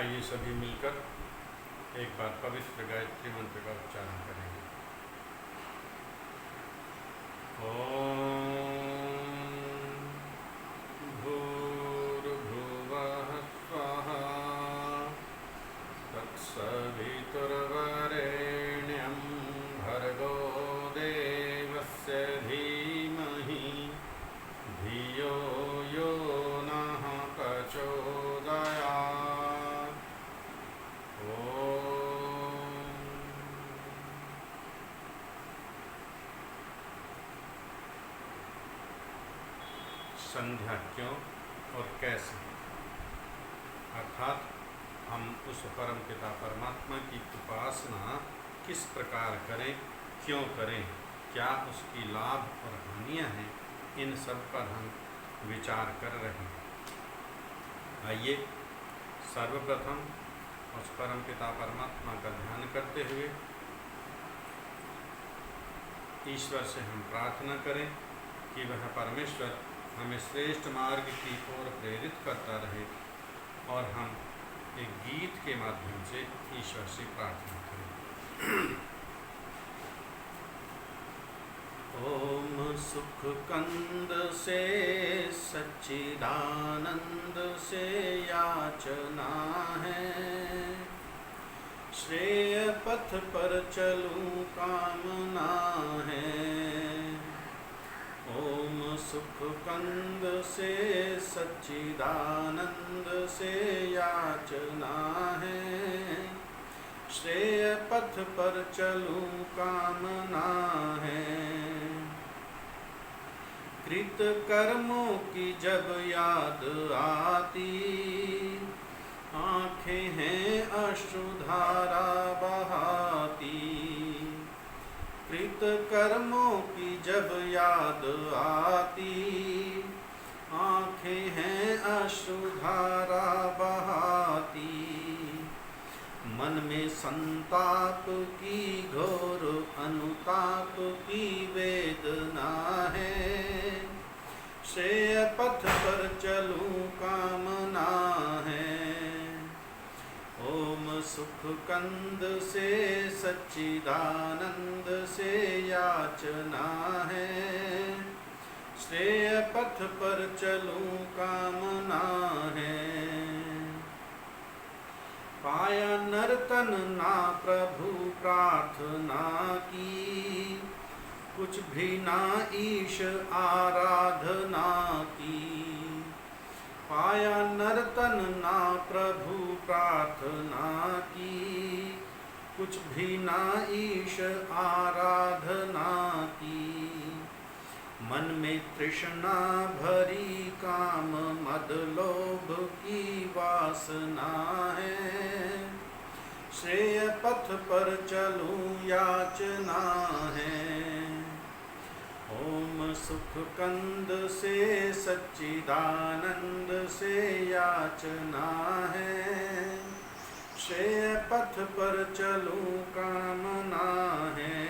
आइए सभी मिलकर एक बार पवित्र गायत्री मंत्र का उच्चारण करेंगे। ओम भूर्भुवः स्वः तत्सवितुर्वरेण्यं भर्गो देवस्य धीमहि धियो यो नः प्रचोदयात्। संध्या क्यों और कैसे, अर्थात हम उस परम पिता परमात्मा की उपासना किस प्रकार करें, क्यों करें, क्या उसकी लाभ और हानियाँ हैं, इन सब पर हम विचार कर रहे हैं। आइए सर्वप्रथम उस परम पिता परमात्मा का ध्यान करते हुए ईश्वर से हम प्रार्थना करें कि वह परमेश्वर हमें श्रेष्ठ मार्ग की ओर प्रेरित करता रहे और हम एक गीत के माध्यम से ईश्वर से प्रार्थना करें। ओम सुख कंद से सच्चिदानंद से याचना है, श्रेय पथ पर चलूं कामना है। ओम सुख कंद से सच्चिदानंद से याचना है, श्रेय पथ पर चलूं कामना है। कृत कर्मों की जब याद आती, आँखें हैं अश्रुधारा बहाती। कृत कर्मों की जब याद आती, आँखें हैं अश्रुधारा बहाती। मन में संताप की घोर अनुताप की वेदना है, श्रेय पथ पर चलूं कामना है। ओम सुख कंद से सच्चिदानंद से याचना है, श्रेय पथ पर चलूं कामना है। पाया नर्तन ना प्रभु प्रार्थना की, कुछ भी ना ईश आराधना की। पाया नर्तन ना प्रभु प्रार्थना की, कुछ भी ना ईश आराधना की। मन में तृष्णा भरी काम मद लोभ की वासना है, श्रेय पथ पर चलूं याचना है। ओम सुख कंद से सच्चिदानंद से याचना है, श्रेय पथ पर चलूं कामना है।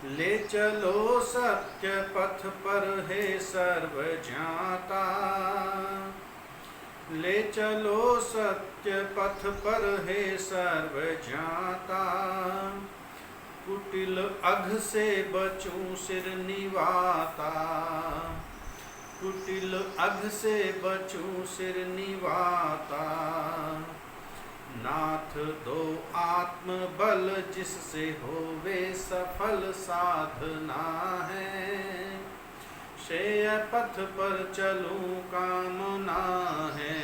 ले चलो सत्य पथ पर हे सर्व ज्ञाता, ले चलो सत्य पथ पर हे सर्व ज्ञाता। कुटिल अघ से बचूं सिर निवाता, कुटिल अघ से बचूं सिर निवाता। नाथ दो आत्म बल जिससे होवे सफल साधना है, श्रेय पथ पर चलूं कामना है।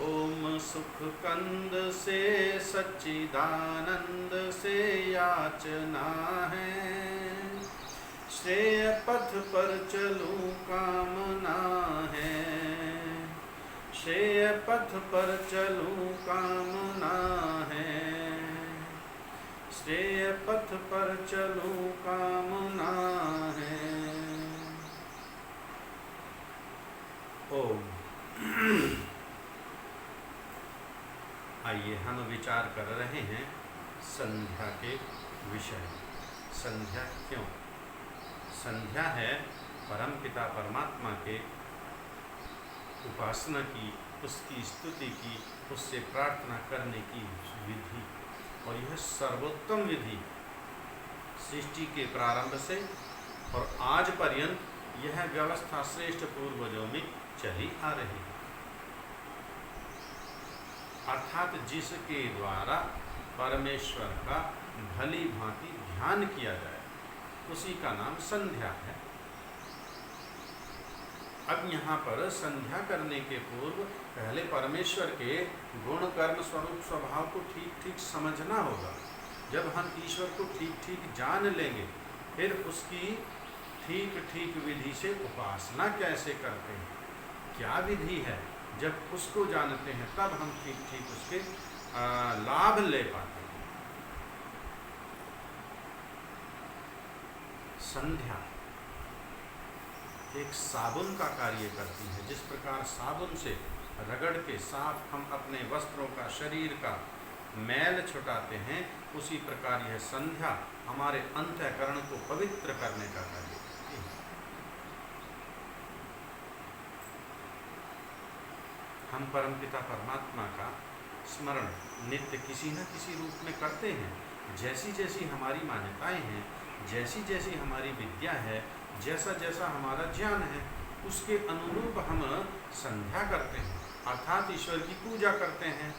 ओम सुख कंद से सच्चिदानंद से याचना है, श्रेय पथ पर चलूं कामना है। श्रेय पथ पर चलूं कामना है, श्रेय पथ पर चलूं कामना है। ओम। आइए हम विचार कर रहे हैं संध्या के विषय। संध्या क्यों? संध्या है परमपिता परमात्मा के उपासना की, उसकी स्तुति की, उससे प्रार्थना करने की विधि। और यह सर्वोत्तम विधि सृष्टि के प्रारंभ से और आज पर्यंत यह व्यवस्था श्रेष्ठ पूर्वजों में चली आ रही है। अर्थात जिसके द्वारा परमेश्वर का भली भांति ध्यान किया जाए उसी का नाम संध्या है। अब यहाँ पर संध्या करने के पूर्व पहले परमेश्वर के गुण कर्म स्वरूप स्वभाव को ठीक ठीक समझना होगा। जब हम ईश्वर को ठीक ठीक जान लेंगे फिर उसकी ठीक ठीक विधि से उपासना कैसे करते हैं, क्या विधि है, जब उसको जानते हैं तब हम ठीक ठीक उसके लाभ ले पाते हैं। संध्या एक साबुन का कार्य करती है। जिस प्रकार साबुन से रगड़ के साफ हम अपने वस्त्रों का, शरीर का मैल छुटाते हैं, उसी प्रकार यह संध्या हमारे अंतःकरण को पवित्र करने का कार्य करती है। हम परमपिता परमात्मा का स्मरण नित्य किसी न किसी रूप में करते हैं। जैसी जैसी हमारी मान्यताएं हैं, जैसी जैसी हमारी विद्या है, जैसा जैसा हमारा ज्ञान है, उसके अनुरूप हम संध्या करते हैं, अर्थात ईश्वर की पूजा करते हैं।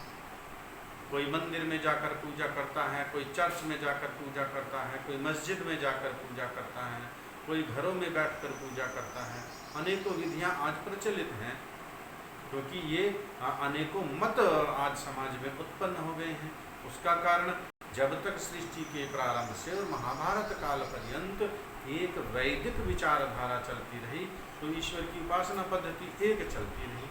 कोई मंदिर में जाकर पूजा करता है, कोई चर्च में जाकर पूजा करता है, कोई मस्जिद में जाकर पूजा करता है, कोई घरों में बैठकर पूजा करता है। अनेकों विधियां आज प्रचलित हैं, क्योंकि ये अनेकों मत आज समाज में उत्पन्न हो गए हैं। उसका कारण जब तक सृष्टि के प्रारंभ से और महाभारत काल पर्यंत एक वैदिक विचारधारा चलती रही तो ईश्वर की उपासना पद्धति एक चलती रही।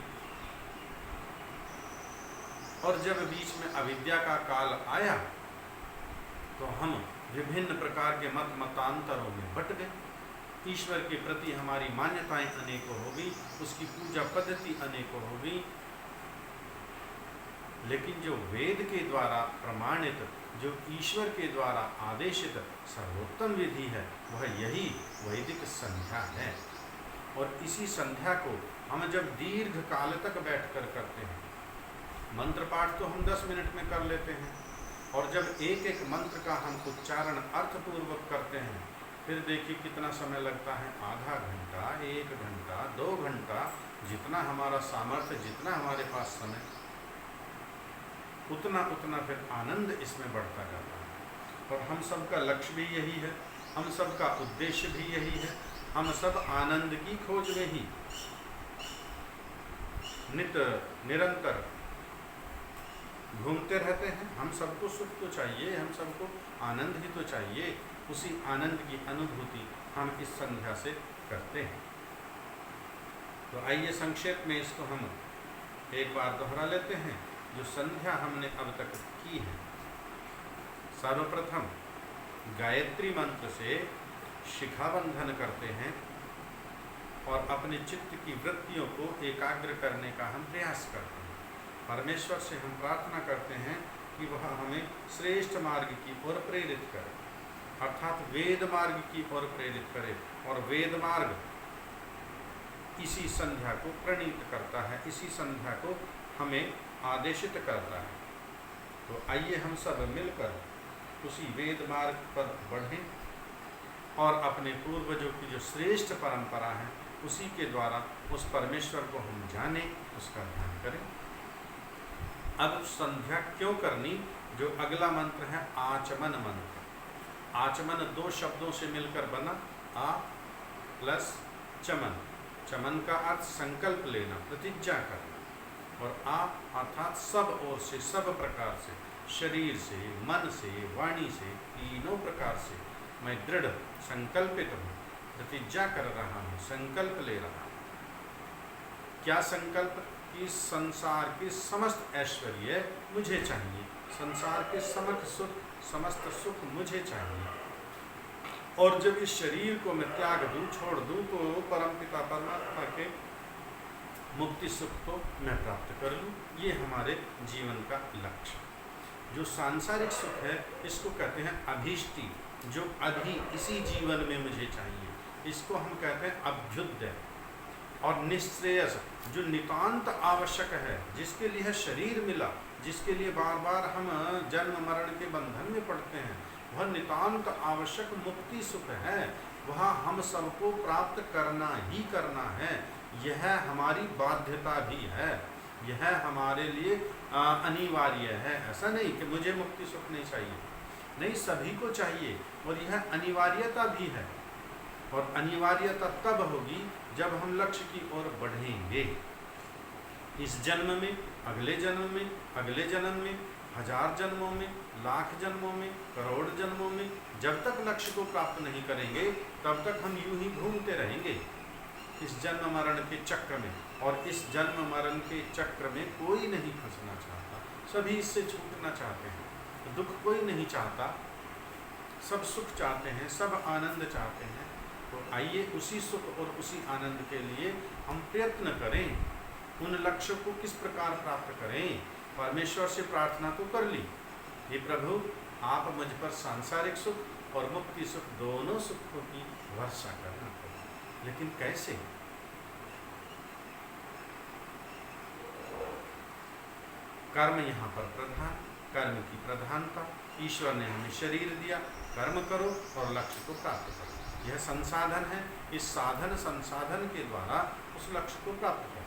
और जब बीच में अविद्या का काल आया तो हम विभिन्न प्रकार के मत मतांतरों में बट गए। ईश्वर के प्रति हमारी मान्यताएं अनेकों हो गई, उसकी पूजा पद्धति अनेकों हो गई। लेकिन जो वेद के द्वारा प्रमाणित, जो ईश्वर के द्वारा आदेशित सर्वोत्तम विधि है, वह यही वैदिक संध्या है। और इसी संध्या को हम जब दीर्घ काल तक बैठकर करते हैं, मंत्र पाठ तो हम 10 मिनट में कर लेते हैं, और जब एक एक मंत्र का हम उच्चारण अर्थपूर्वक करते हैं, फिर देखिए कितना समय लगता है, आधा घंटा, 1 घंटा, 2 घंटा, जितना हमारा सामर्थ्य, जितना हमारे पास समय, उतना उतना फिर आनंद इसमें बढ़ता जाता है। और हम सबका लक्ष्य भी यही है, हम सबका उद्देश्य भी यही है, हम सब आनंद की खोज में ही निरंतर घूमते रहते हैं। हम सबको सुख तो चाहिए, हम सबको आनंद ही तो चाहिए। उसी आनंद की अनुभूति हम इस संध्या से करते हैं। तो आइए संक्षेप में इसको हम एक बार दोहरा लेते हैं, जो संध्या हमने अब तक की है। सर्वप्रथम गायत्री मंत्र से शिखाबंधन करते हैं और अपने चित्त की वृत्तियों को एकाग्र करने का हम प्रयास करते हैं। परमेश्वर से हम प्रार्थना करते हैं कि वह हमें श्रेष्ठ मार्ग की ओर प्रेरित करे, अर्थात वेद मार्ग की ओर प्रेरित करे। और वेद मार्ग इसी संध्या को प्रणीत करता है, इसी संध्या को हमें आदेशित करता है। तो आइए हम सब मिलकर उसी वेद मार्ग पर बढ़ें और अपने पूर्वजों की जो श्रेष्ठ परंपरा है उसी के द्वारा उस परमेश्वर को हम जानें, उसका ध्यान करें। अब संध्या क्यों करनी, जो अगला मंत्र है आचमन मंत्र। आचमन 2 शब्दों से मिलकर बना, आ प्लस चमन। चमन का अर्थ संकल्प लेना, प्रतिज्ञा करना, और आ अर्थात सब ओर से, सब प्रकार से, शरीर से, मन से, वाणी से, तीनों प्रकार से मैं दृढ़ संकल्पित हूँ, प्रतिज्ञा कर रहा हूँ, संकल्प ले रहा हूँ। क्या संकल्प? कि संसार के समस्त ऐश्वर्य मुझे चाहिए, संसार के समस्त सुख मुझे चाहिए। और जब इस शरीर को मैं त्याग दूँ, छोड़ दूँ, तो परमपिता परमात्मा के मुक्ति सुख को मैं प्राप्त कर लूँ। ये हमारे जीवन का लक्ष्य। जो सांसारिक सुख है इसको कहते हैं अभीष्टि, जो अभी इसी जीवन में मुझे चाहिए, इसको हम कहते हैं अभ्युदय। और निश्रेयस जो नितांत आवश्यक है, जिसके लिए शरीर मिला, जिसके लिए बार बार हम जन्म मरण के बंधन में पड़ते हैं, वह नितांत आवश्यक मुक्ति सुख है, वह हम सबको प्राप्त करना ही करना है। यह हमारी बाध्यता भी है, यह हमारे लिए अनिवार्य है। ऐसा नहीं कि मुझे मुक्ति सुख नहीं चाहिए, नहीं, सभी को चाहिए, और यह अनिवार्यता भी है। और अनिवार्यता तब होगी जब हम लक्ष्य की ओर बढ़ेंगे। इस जन्म में, अगले जन्म में, अगले जन्म में, 1000 जन्मों में, लाख जन्मों में, करोड़ जन्मों में, जब तक लक्ष्य को प्राप्त नहीं करेंगे तब तक हम यूं ही घूमते रहेंगे इस जन्म मरण के चक्र में। और इस जन्म मरण के चक्र में कोई नहीं फंसना चाहता, सभी इससे छूटना चाहते हैं। दुख कोई नहीं चाहता, सब सुख चाहते हैं, सब आनंद चाहते हैं। तो आइए उसी सुख और उसी आनंद के लिए हम प्रयत्न करें। उन लक्ष्य को किस प्रकार प्राप्त करें? परमेश्वर से प्रार्थना तो कर ली, हे प्रभु आप मुझ पर सांसारिक सुख और मुक्ति सुख, दोनों सुखों की वर्षा करना। लेकिन कैसे? कर्म यहाँ पर प्रधान, कर्म की प्रधानता। ईश्वर ने हमें शरीर दिया, कर्म करो और लक्ष्य को प्राप्त करो, यह संसाधन है। इस साधन संसाधन के द्वारा उस लक्ष्य को प्राप्त करो।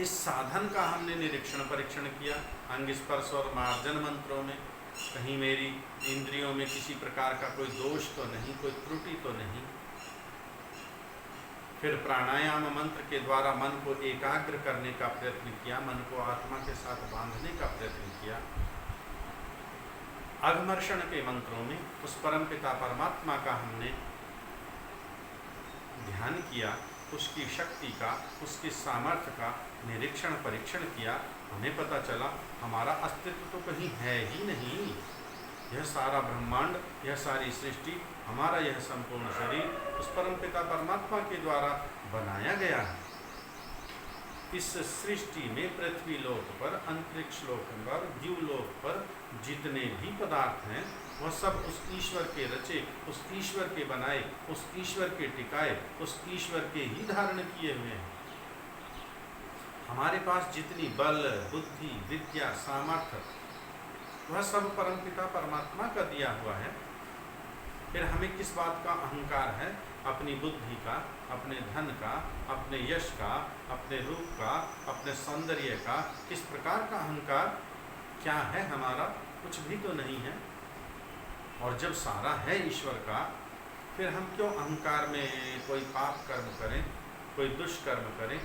इस साधन का हमने निरीक्षण परीक्षण किया अंग स्पर्श और मार्जन मंत्रों में। कहीं मेरी इंद्रियों में किसी प्रकार का कोई दोष तो नहीं, कोई त्रुटि तो नहीं। फिर प्राणायाम मंत्र के द्वारा मन को एकाग्र करने का प्रयत्न किया, मन को आत्मा के साथ बांधने का प्रयत्न किया। अघमर्षण के मंत्रों में उस परमपिता परमात्मा का हमने ध्यान किया, उसकी शक्ति का, उसके सामर्थ्य का निरीक्षण परीक्षण किया। हमें पता चला हमारा अस्तित्व तो कहीं है ही नहीं। यह सारा ब्रह्मांड, यह सारी सृष्टि, हमारा यह संपूर्ण शरीर उस परमपिता परमात्मा के द्वारा बनाया गया है। इस सृष्टि में पृथ्वी लोक पर, अंतरिक्ष लोक पर, द्यूलोक पर जितने भी पदार्थ हैं वह सब उस ईश्वर के रचे, उस ईश्वर के बनाए, उस ईश्वर के टिकाए, उस ईश्वर के ही धारण किए हुए हैं। हमारे पास जितनी बल, बुद्धि, विद्या, सामर्थ्य, वह सब परमपिता परमात्मा का दिया हुआ है। फिर हमें किस बात का अहंकार है? अपनी बुद्धि का, अपने धन का, अपने यश का, अपने रूप का, अपने सौंदर्य का। किस प्रकार का अहंकार? क्या है हमारा? कुछ भी तो नहीं है। और जब सारा है ईश्वर का, फिर हम क्यों अहंकार में कोई पाप कर्म करें, कोई दुष्कर्म करें?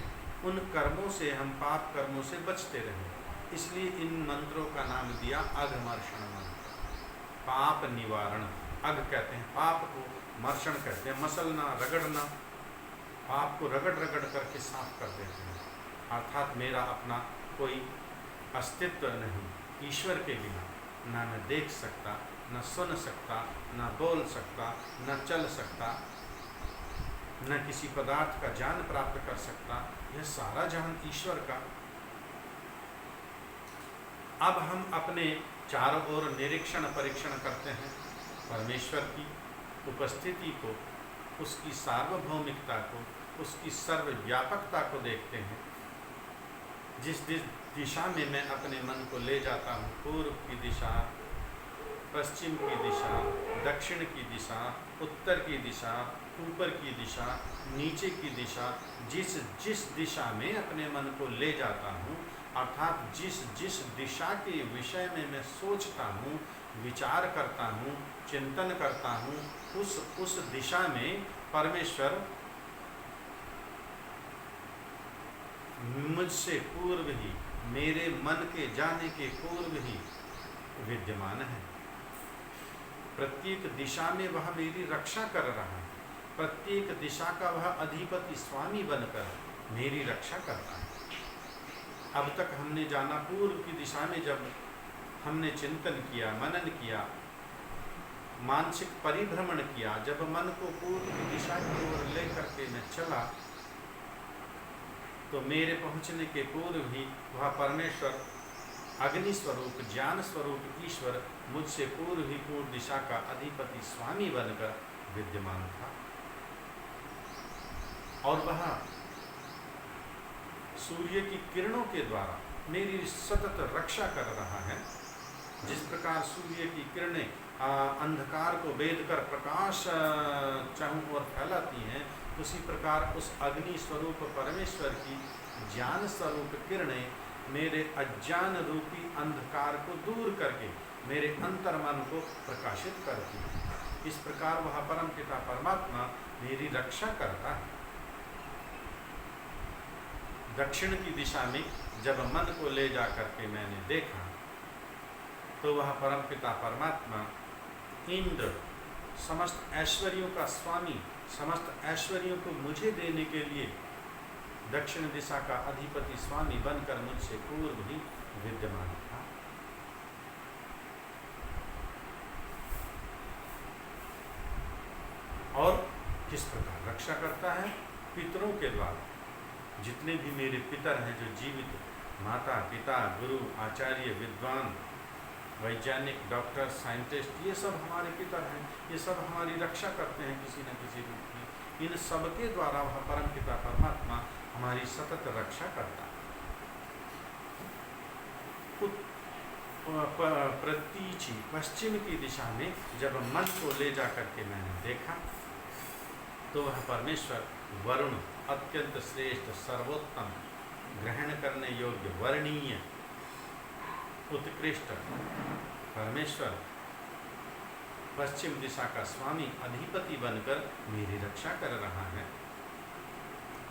उन कर्मों से, हम पाप कर्मों से बचते रहें। इसलिए इन मंत्रों का नाम दिया अघमर्षण मंत्र, पाप निवारण। अघ कहते हैं पाप को, मर्षण कहते हैं मसलना, रगड़ना। पाप को रगड़ रगड़ करके साफ कर देते हैं। अर्थात मेरा अपना कोई अस्तित्व नहीं, ईश्वर के बिना ना मैं देख सकता, न सुन सकता, न बोल सकता, न चल सकता, न किसी पदार्थ का ज्ञान प्राप्त कर सकता। यह सारा ज्ञान ईश्वर का। अब हम अपने चारों ओर निरीक्षण परीक्षण करते हैं, परमेश्वर की उपस्थिति को, उसकी सार्वभौमिकता को, उसकी सर्वव्यापकता को देखते हैं। जिस दिशा में मैं अपने मन को ले जाता हूँ, पूर्व की दिशा, पश्चिम की दिशा, दक्षिण की दिशा, उत्तर की दिशा, ऊपर की दिशा, नीचे की दिशा, जिस जिस दिशा में अपने मन को ले जाता हूँ, अर्थात जिस जिस दिशा के विषय में मैं सोचता हूँ, विचार करता हूँ, चिंतन करता हूँ, उस दिशा में परमेश्वर मुझसे पूर्व ही, मेरे मन के जाने के पूर्व ही विद्यमान है। प्रत्येक दिशा में वह मेरी रक्षा कर रहा है। प्रत्येक दिशा का वह अधिपति स्वामी बनकर मेरी रक्षा करता है। अब तक हमने जाना, पूर्व की दिशा में जब हमने चिंतन किया, मनन किया, मानसिक परिभ्रमण किया, जब मन को पूर्व की दिशा की ओर ले करके मैं चला, तो मेरे पहुंचने के पूर्व ही वह परमेश्वर, अग्नि स्वरूप, ज्ञान स्वरूप ईश्वर मुझसे पूर्व ही पूर्व दिशा का अधिपति स्वामी बनकर विद्यमान था। और वह सूर्य की किरणों के द्वारा मेरी सतत रक्षा कर रहा है। जिस प्रकार सूर्य की किरणें अंधकार को भेद कर प्रकाश चारों ओर फैलाती हैं, उसी प्रकार उस अग्नि स्वरूप परमेश्वर की ज्ञान स्वरूप किरणें मेरे अज्ञान रूपी अंधकार को दूर करके मेरे अंतर्मन को प्रकाशित करती है। इस प्रकार वह परम पिता परमात्मा मेरी रक्षा करता है। दक्षिण की दिशा में जब मन को ले जा करके मैंने देखा तो वह परम पिता परमात्मा इंद्र, समस्त ऐश्वर्यों का स्वामी, समस्त ऐश्वर्यों को मुझे देने के लिए दक्षिण दिशा का अधिपति स्वामी बनकर मुझसे पूर्व ही विद्यमान था। और किस प्रकार रक्षा करता है? पितरों के द्वारा। जितने भी मेरे पितर हैं जो जीवित, माता पिता, गुरु, आचार्य, विद्वान, वैज्ञानिक, डॉक्टर, साइंटिस्ट, ये सब हमारे पितर हैं। ये सब हमारी रक्षा करते हैं किसी न किसी रूप में। इन सबके द्वारा वह परम पिता परमात्मा हमारी सतत रक्षा करता है। प्रतीची पश्चिम की दिशा में जब मन को ले जा करके मैंने देखा तो वह परमेश्वर वरुण, अत्यंत श्रेष्ठ, सर्वोत्तम, ग्रहण करने योग्य, वर्णीय, उत्कृष्ट परमेश्वर पश्चिम दिशा का स्वामी अधिपति बनकर मेरी रक्षा कर रहा है।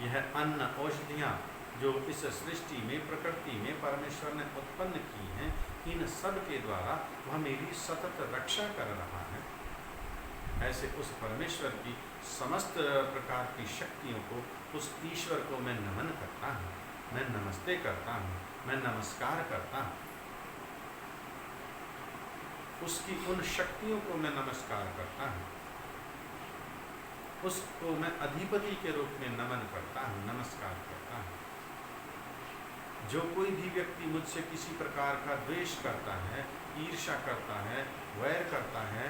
यह अन्न, औषधियाँ जो इस सृष्टि में, प्रकृति में परमेश्वर ने उत्पन्न की हैं, इन सब के द्वारा वह मेरी सतत रक्षा कर रहा है। ऐसे उस परमेश्वर की समस्त प्रकार की शक्तियों को, उस ईश्वर को मैं नमन करता हूँ, मैं नमस्ते करता हूँ, मैं नमस्कार करता हूँ। उसकी उन शक्तियों को मैं नमस्कार करता हूँ, उसको मैं अधिपति के रूप में नमन करता हूँ, नमस्कार करता हूँ। जो कोई भी व्यक्ति मुझसे किसी प्रकार का द्वेष करता है, ईर्ष्या करता है, वैर करता है,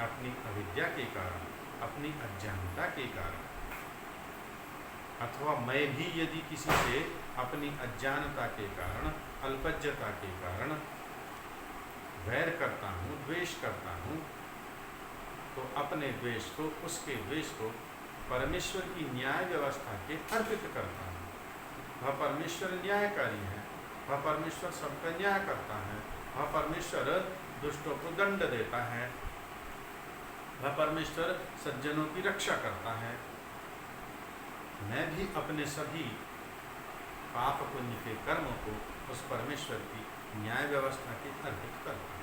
अपनी अविद्या के कारण, अपनी अज्ञानता के कारण, अथवा मैं भी यदि किसी से अपनी अज्ञानता के कारण, अल्पज्ञता के कारण वैर करता हूँ, द्वेष करता हूँ, तो अपने द्वेष को, उसके द्वेष को परमेश्वर की न्याय व्यवस्था के अर्पित करता हूँ। वह परमेश्वर न्यायकारी है, वह परमेश्वर सबका न्याय करता है, वह परमेश्वर दुष्टों को दंड देता है, वह परमेश्वर सज्जनों की रक्षा करता है। मैं भी अपने सभी पाप पुण्य के कर्मों को उस परमेश्वर की न्याय व्यवस्था के अर्पित करता हूँ।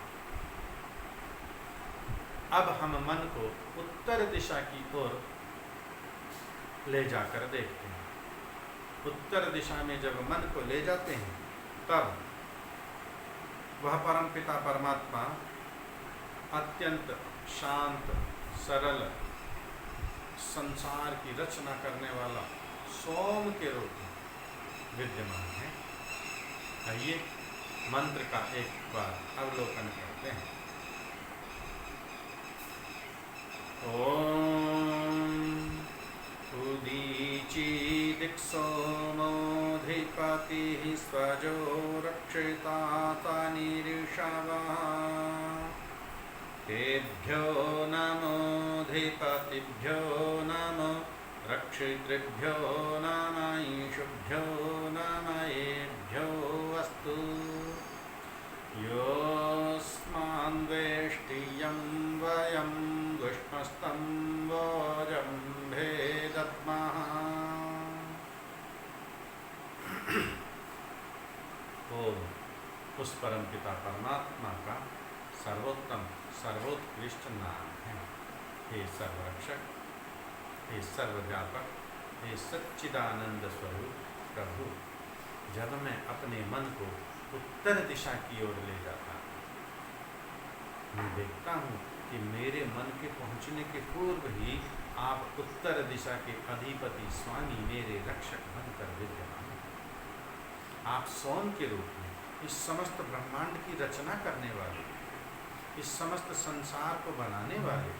अब हम मन को उत्तर दिशा की ओर ले जाकर देखते हैं। उत्तर दिशा में जब मन को ले जाते हैं तब वह परम पिता परमात्मा अत्यंत शांत, सरल, संसार की रचना करने वाला सोम के रूप में विद्यमान है। आइए मंत्र का एक बार अवलोकन करते हैं। ओम उदीची दिक्सोमोधिपति स्वजो रक्षिता तानिऋषवा तेभ्यो नमोधिपतिभ्यो नमो रक्षितृभ्यो नमईशुभ्यो नमयेभ्यो अस्तु। योऽस्मान्द्वेष्टियं वयं विष्णुस्तं वोजं भेदद्मः। ओम उस परम पिता परमात्मा का सर्वोत्तम, सर्वोत्कृष्ट नाम है। हे सर्वरक्षक, हे सर्वव्यापक, हे सच्चिदानंद स्वरूप प्रभु, जब मैं अपने मन को उत्तर दिशा की ओर ले जाता हूँ, मैं देखता हूँ कि मेरे मन के पहुँचने के पूर्व ही आप उत्तर दिशा के अधिपति स्वामी मेरे रक्षक बनकर विद्यमान हैं। आप सोम के रूप में इस समस्त ब्रह्मांड की रचना करने वाले, इस समस्त संसार को बनाने वाले,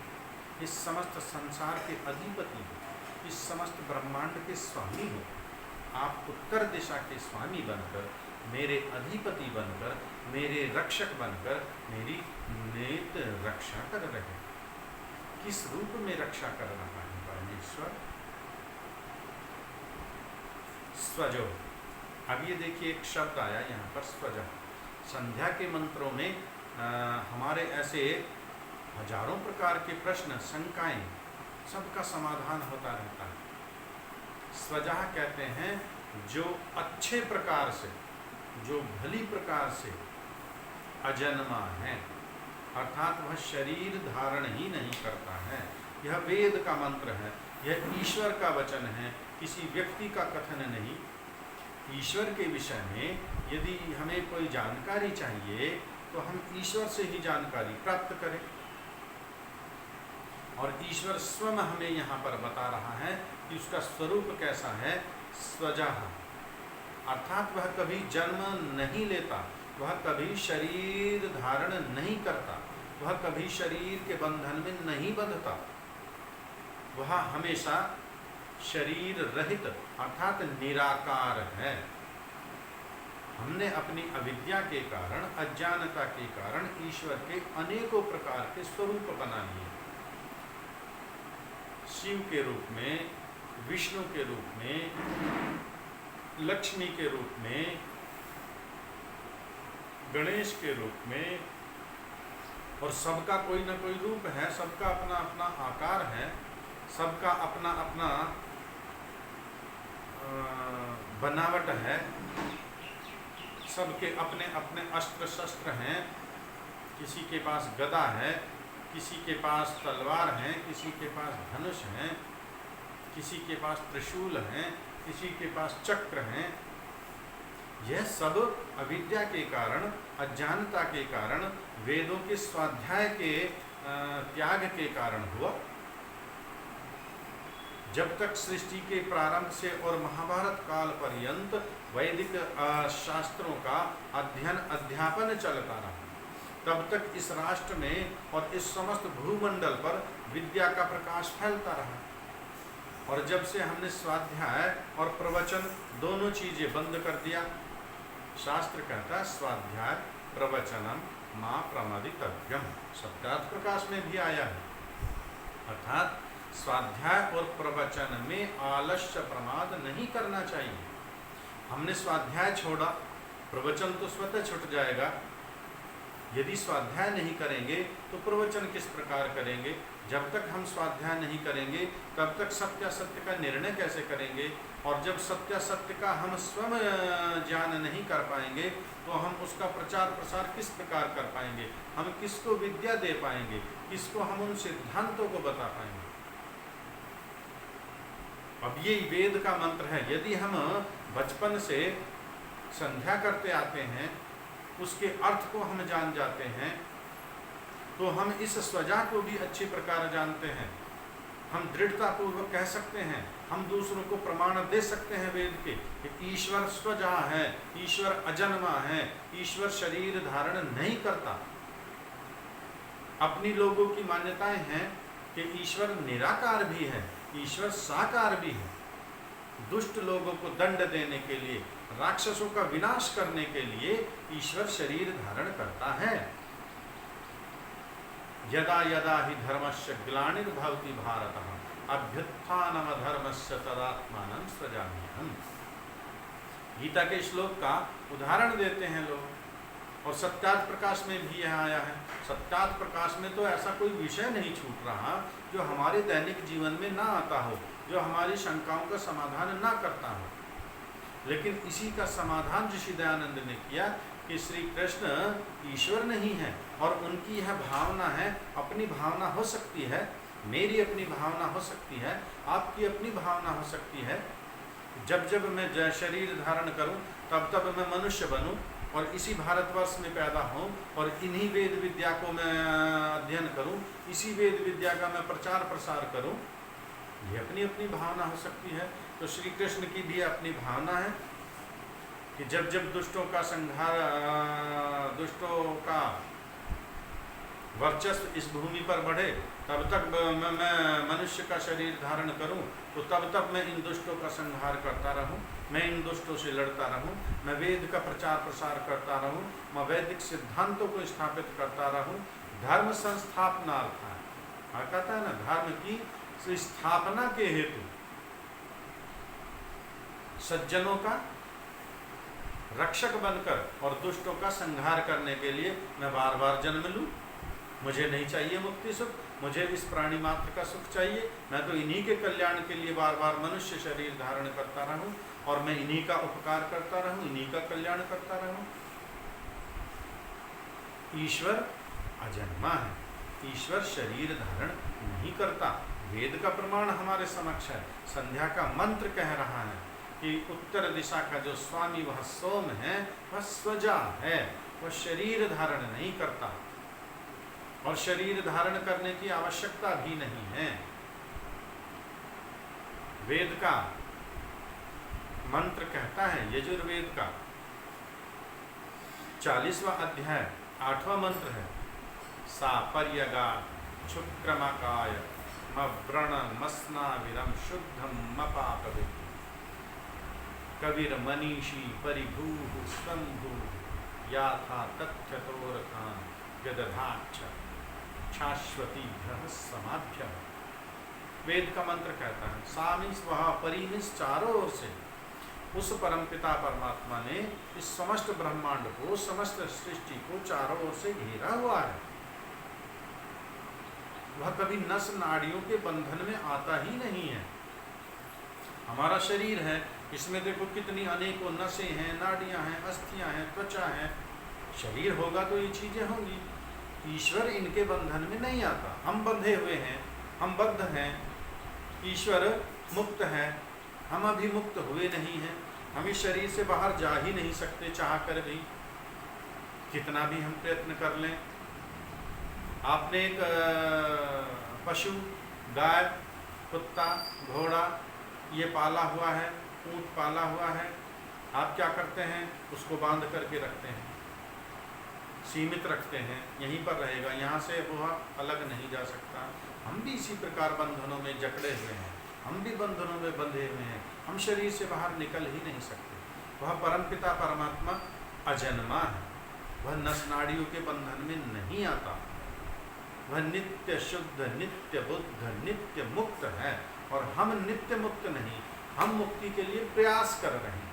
इस समस्त संसार के अधिपति, इस समस्त ब्रह्मांड के स्वामी हो। आप उत्तर दिशा के स्वामी बनकर, मेरे अधिपति बनकर, मेरे रक्षक बनकर मेरी नेत रक्षा कर रहे हैं। किस रूप में रक्षा कर रहा है परमेश्वर? स्वजो। अब ये देखिए एक शब्द आया यहाँ पर स्वज। संध्या के मंत्रों में हमारे ऐसे हजारों प्रकार के प्रश्न, शंकाएं, सबका समाधान होता रहता है। स्वजः कहते हैं जो अच्छे प्रकार से, जो भली प्रकार से अजन्मा है, अर्थात वह शरीर धारण ही नहीं करता है। यह वेद का मंत्र है, यह ईश्वर का वचन है, किसी व्यक्ति का कथन नहीं। ईश्वर के विषय में यदि हमें कोई जानकारी चाहिए तो हम ईश्वर से ही जानकारी प्राप्त करें। और ईश्वर स्वयं हमें यहाँ पर बता रहा है कि उसका स्वरूप कैसा है। स्वजः अर्थात वह कभी जन्म नहीं लेता, वह कभी शरीर धारण नहीं करता, वह कभी शरीर के बंधन में नहीं बंधता, वह हमेशा शरीर रहित अर्थात निराकार है। हमने अपनी अविद्या के कारण, अज्ञानता के कारण ईश्वर के अनेकों प्रकार के स्वरूप बना लिए। शिव के रूप में, विष्णु के रूप में, लक्ष्मी के रूप में, गणेश के रूप में, और सबका कोई ना कोई रूप है, सबका अपना अपना आकार है, सबका अपना अपना बनावट है, सबके अपने अपने अस्त्र शस्त्र हैं। किसी के पास गदा है, किसी के पास तलवार है, किसी के पास धनुष है, किसी के पास त्रिशूल है, किसी के पास चक्र हैं। यह सब अविद्या के कारण, अज्ञानता के कारण, वेदों के स्वाध्याय के त्याग के कारण हुआ। जब तक सृष्टि के प्रारंभ से और महाभारत काल पर्यंत वैदिक शास्त्रों का अध्ययन अध्यापन चलता रहा, तब तक इस राष्ट्र में और इस समस्त भूमंडल पर विद्या का प्रकाश फैलता रहा। और जब से हमने स्वाध्याय और प्रवचन दोनों चीजें बंद कर दिया, शास्त्र कहता है स्वाध्याय प्रवचनम मां प्रमादितव्यम, सप्तार्थ प्रकाश में भी आया है। अर्थात स्वाध्याय और प्रवचन में आलस्य प्रमाद नहीं करना चाहिए। हमने स्वाध्याय छोड़ा, प्रवचन तो स्वतः छूट जाएगा। यदि स्वाध्याय नहीं करेंगे तो प्रवचन किस प्रकार करेंगे? जब तक हम स्वाध्याय नहीं करेंगे तब तक सत्यासत्य का निर्णय कैसे करेंगे? और जब सत्यासत्य का हम स्वयं ज्ञान नहीं कर पाएंगे तो हम उसका प्रचार प्रसार किस प्रकार कर पाएंगे? हम किसको विद्या दे पाएंगे? किसको हम उन सिद्धांतों को बता पाएंगे? अब ये वेद का मंत्र है। यदि हम बचपन से संध्या करते आते हैं, उसके अर्थ को हम जान जाते हैं, तो हम इस स्वजा को भी अच्छी प्रकार जानते हैं। हम दृढ़ता पूर्वक कह सकते हैं, हम दूसरों को प्रमाण दे सकते हैं वेद के कि ईश्वर स्वजा है, ईश्वर अजन्मा है, ईश्वर शरीर धारण नहीं करता। अपनी लोगों की मान्यताएं हैं कि ईश्वर निराकार भी है, ईश्वर साकार भी है। दुष्ट लोगों को दंड देने के लिए, राक्षसों का विनाश करने के लिए ईश्वर शरीर धारण करता है। यदा यदा हि धर्मस्य ग्लानिर्भवति भारतः अभ्युत्थानमधर्मस्य तदात्मानं सृजाम्यहम्। गीता के श्लोक का उदाहरण देते हैं लोग, और सत्यार्थ प्रकाश में भी यह आया है। सत्यार्थ प्रकाश में तो ऐसा कोई विषय नहीं छूट रहा जो हमारे दैनिक जीवन में ना आता हो, जो हमारी शंकाओं का समाधान ना करता हो। लेकिन इसी का समाधान ऋषि दयानंद ने किया कि श्री कृष्ण ईश्वर नहीं है, और उनकी यह भावना है। अपनी भावना हो सकती है, मेरी अपनी भावना हो सकती है, आपकी अपनी भावना हो सकती है। जब जब मैं शरीर धारण करूं तब तब मैं मनुष्य बनूं और इसी भारतवर्ष में पैदा हों और इन्हीं वेद विद्या को मैं अध्ययन करूं, इसी वेद विद्या का मैं प्रचार प्रसार करूं। ये अपनी अपनी भावना हो सकती है। तो श्री कृष्ण की भी अपनी भावना है कि जब जब दुष्टों का संहार, दुष्टों का वर्चस्व इस भूमि पर बढ़े, तब तक मैं मनुष्य का शरीर धारण करूं, तो तब तक मैं इन दुष्टों का संहार करता रहूं, मैं इन दुष्टों से लड़ता रहूं, मैं वेद का प्रचार प्रसार करता रहूं, मैं वैदिक सिद्धांतों को स्थापित करता रहूं। धर्म संस्थापनार्थ है, कहता है ना, धर्म की स्थापना के हेतु सज्जनों का रक्षक बनकर और दुष्टों का संहार करने के लिए मैं बार बार जन्म लूं। मुझे नहीं चाहिए मुक्ति सुख, मुझे इस प्राणी मात्र का सुख चाहिए। मैं तो इन्हीं के कल्याण के लिए बार बार मनुष्य शरीर धारण करता रहूं और मैं इन्हीं का उपकार करता रहूं, इन्हीं का कल्याण करता रहूं। ईश्वर अजन्मा है, ईश्वर शरीर धारण नहीं करता। वेद का प्रमाण हमारे समक्ष है। संध्या का मंत्र कह रहा है कि उत्तर दिशा का जो स्वामी वह सोम है, वह स्वजा है, वह शरीर धारण नहीं करता और शरीर धारण करने की आवश्यकता भी नहीं है। वेद का मंत्र कहता है, यजुर्वेद का 40वां अध्याय 8वां मंत्र है, सा पर्यगा क्षुक्रमकाय मव्रण मस्नाविरम शुद्धम मपापवे कविर मनीषी परिभूः स्वंभू याथा तथ्यतोरथान यदधाच्छ शाश्वती समाभ्य। वेद का मंत्र कहता है, सामिस वह परिमिस चारों ओर से उस परमपिता परमात्मा ने इस समस्त ब्रह्मांड को, समस्त सृष्टि को चारों ओर से घेरा हुआ है। वह कभी नस नाड़ियों के बंधन में आता ही नहीं है। हमारा शरीर है, इसमें देखो कितनी अनेकों नसें हैं, नाड़ियां हैं, अस्थियां हैं, त्वचा है। शरीर होगा तो ये चीजें होंगी। ईश्वर इनके बंधन में नहीं आता। हम बंधे हुए हैं, हम बद्ध हैं, ईश्वर मुक्त है, हम अभी मुक्त हुए नहीं हैं। हम इस शरीर से बाहर जा ही नहीं सकते, चाह कर भी, कितना भी हम प्रयत्न कर लें। आपने एक पशु, गाय, कुत्ता, घोड़ा ये पाला हुआ है, ऊँट पाला हुआ है, आप क्या करते हैं? उसको बांध करके रखते हैं, सीमित रखते हैं, यहीं पर रहेगा, यहाँ से वह अलग नहीं जा सकता। हम भी इसी प्रकार बंधनों में जकड़े हुए हैं, हम भी बंधनों में बंधे हुए हैं, हम शरीर से बाहर निकल ही नहीं सकते। वह परमपिता परमात्मा अजन्मा है, वह नस नाड़ियों के बंधन में नहीं आता, वह नित्य शुद्ध, नित्य बुद्ध, नित्य मुक्त है और हम नित्य मुक्त नहीं, हम मुक्ति के लिए प्रयास कर रहे हैं।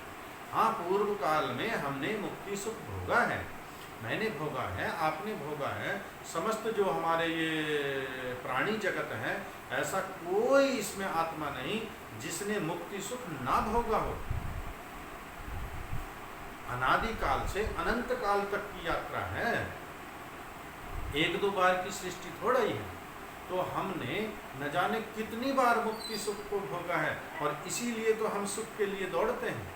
हाँ, पूर्व काल में हमने मुक्ति सुख भोगा है, मैंने भोगा है, आपने भोगा है। समस्त जो हमारे ये प्राणी जगत है, ऐसा कोई इसमें आत्मा नहीं जिसने मुक्ति सुख ना भोगा हो। अनादि काल से अनंत काल तक की यात्रा है, एक दो बार की सृष्टि थोड़ा ही है। तो हमने न जाने कितनी बार मुक्ति सुख को भोगा है और इसीलिए तो हम सुख के लिए दौड़ते हैं।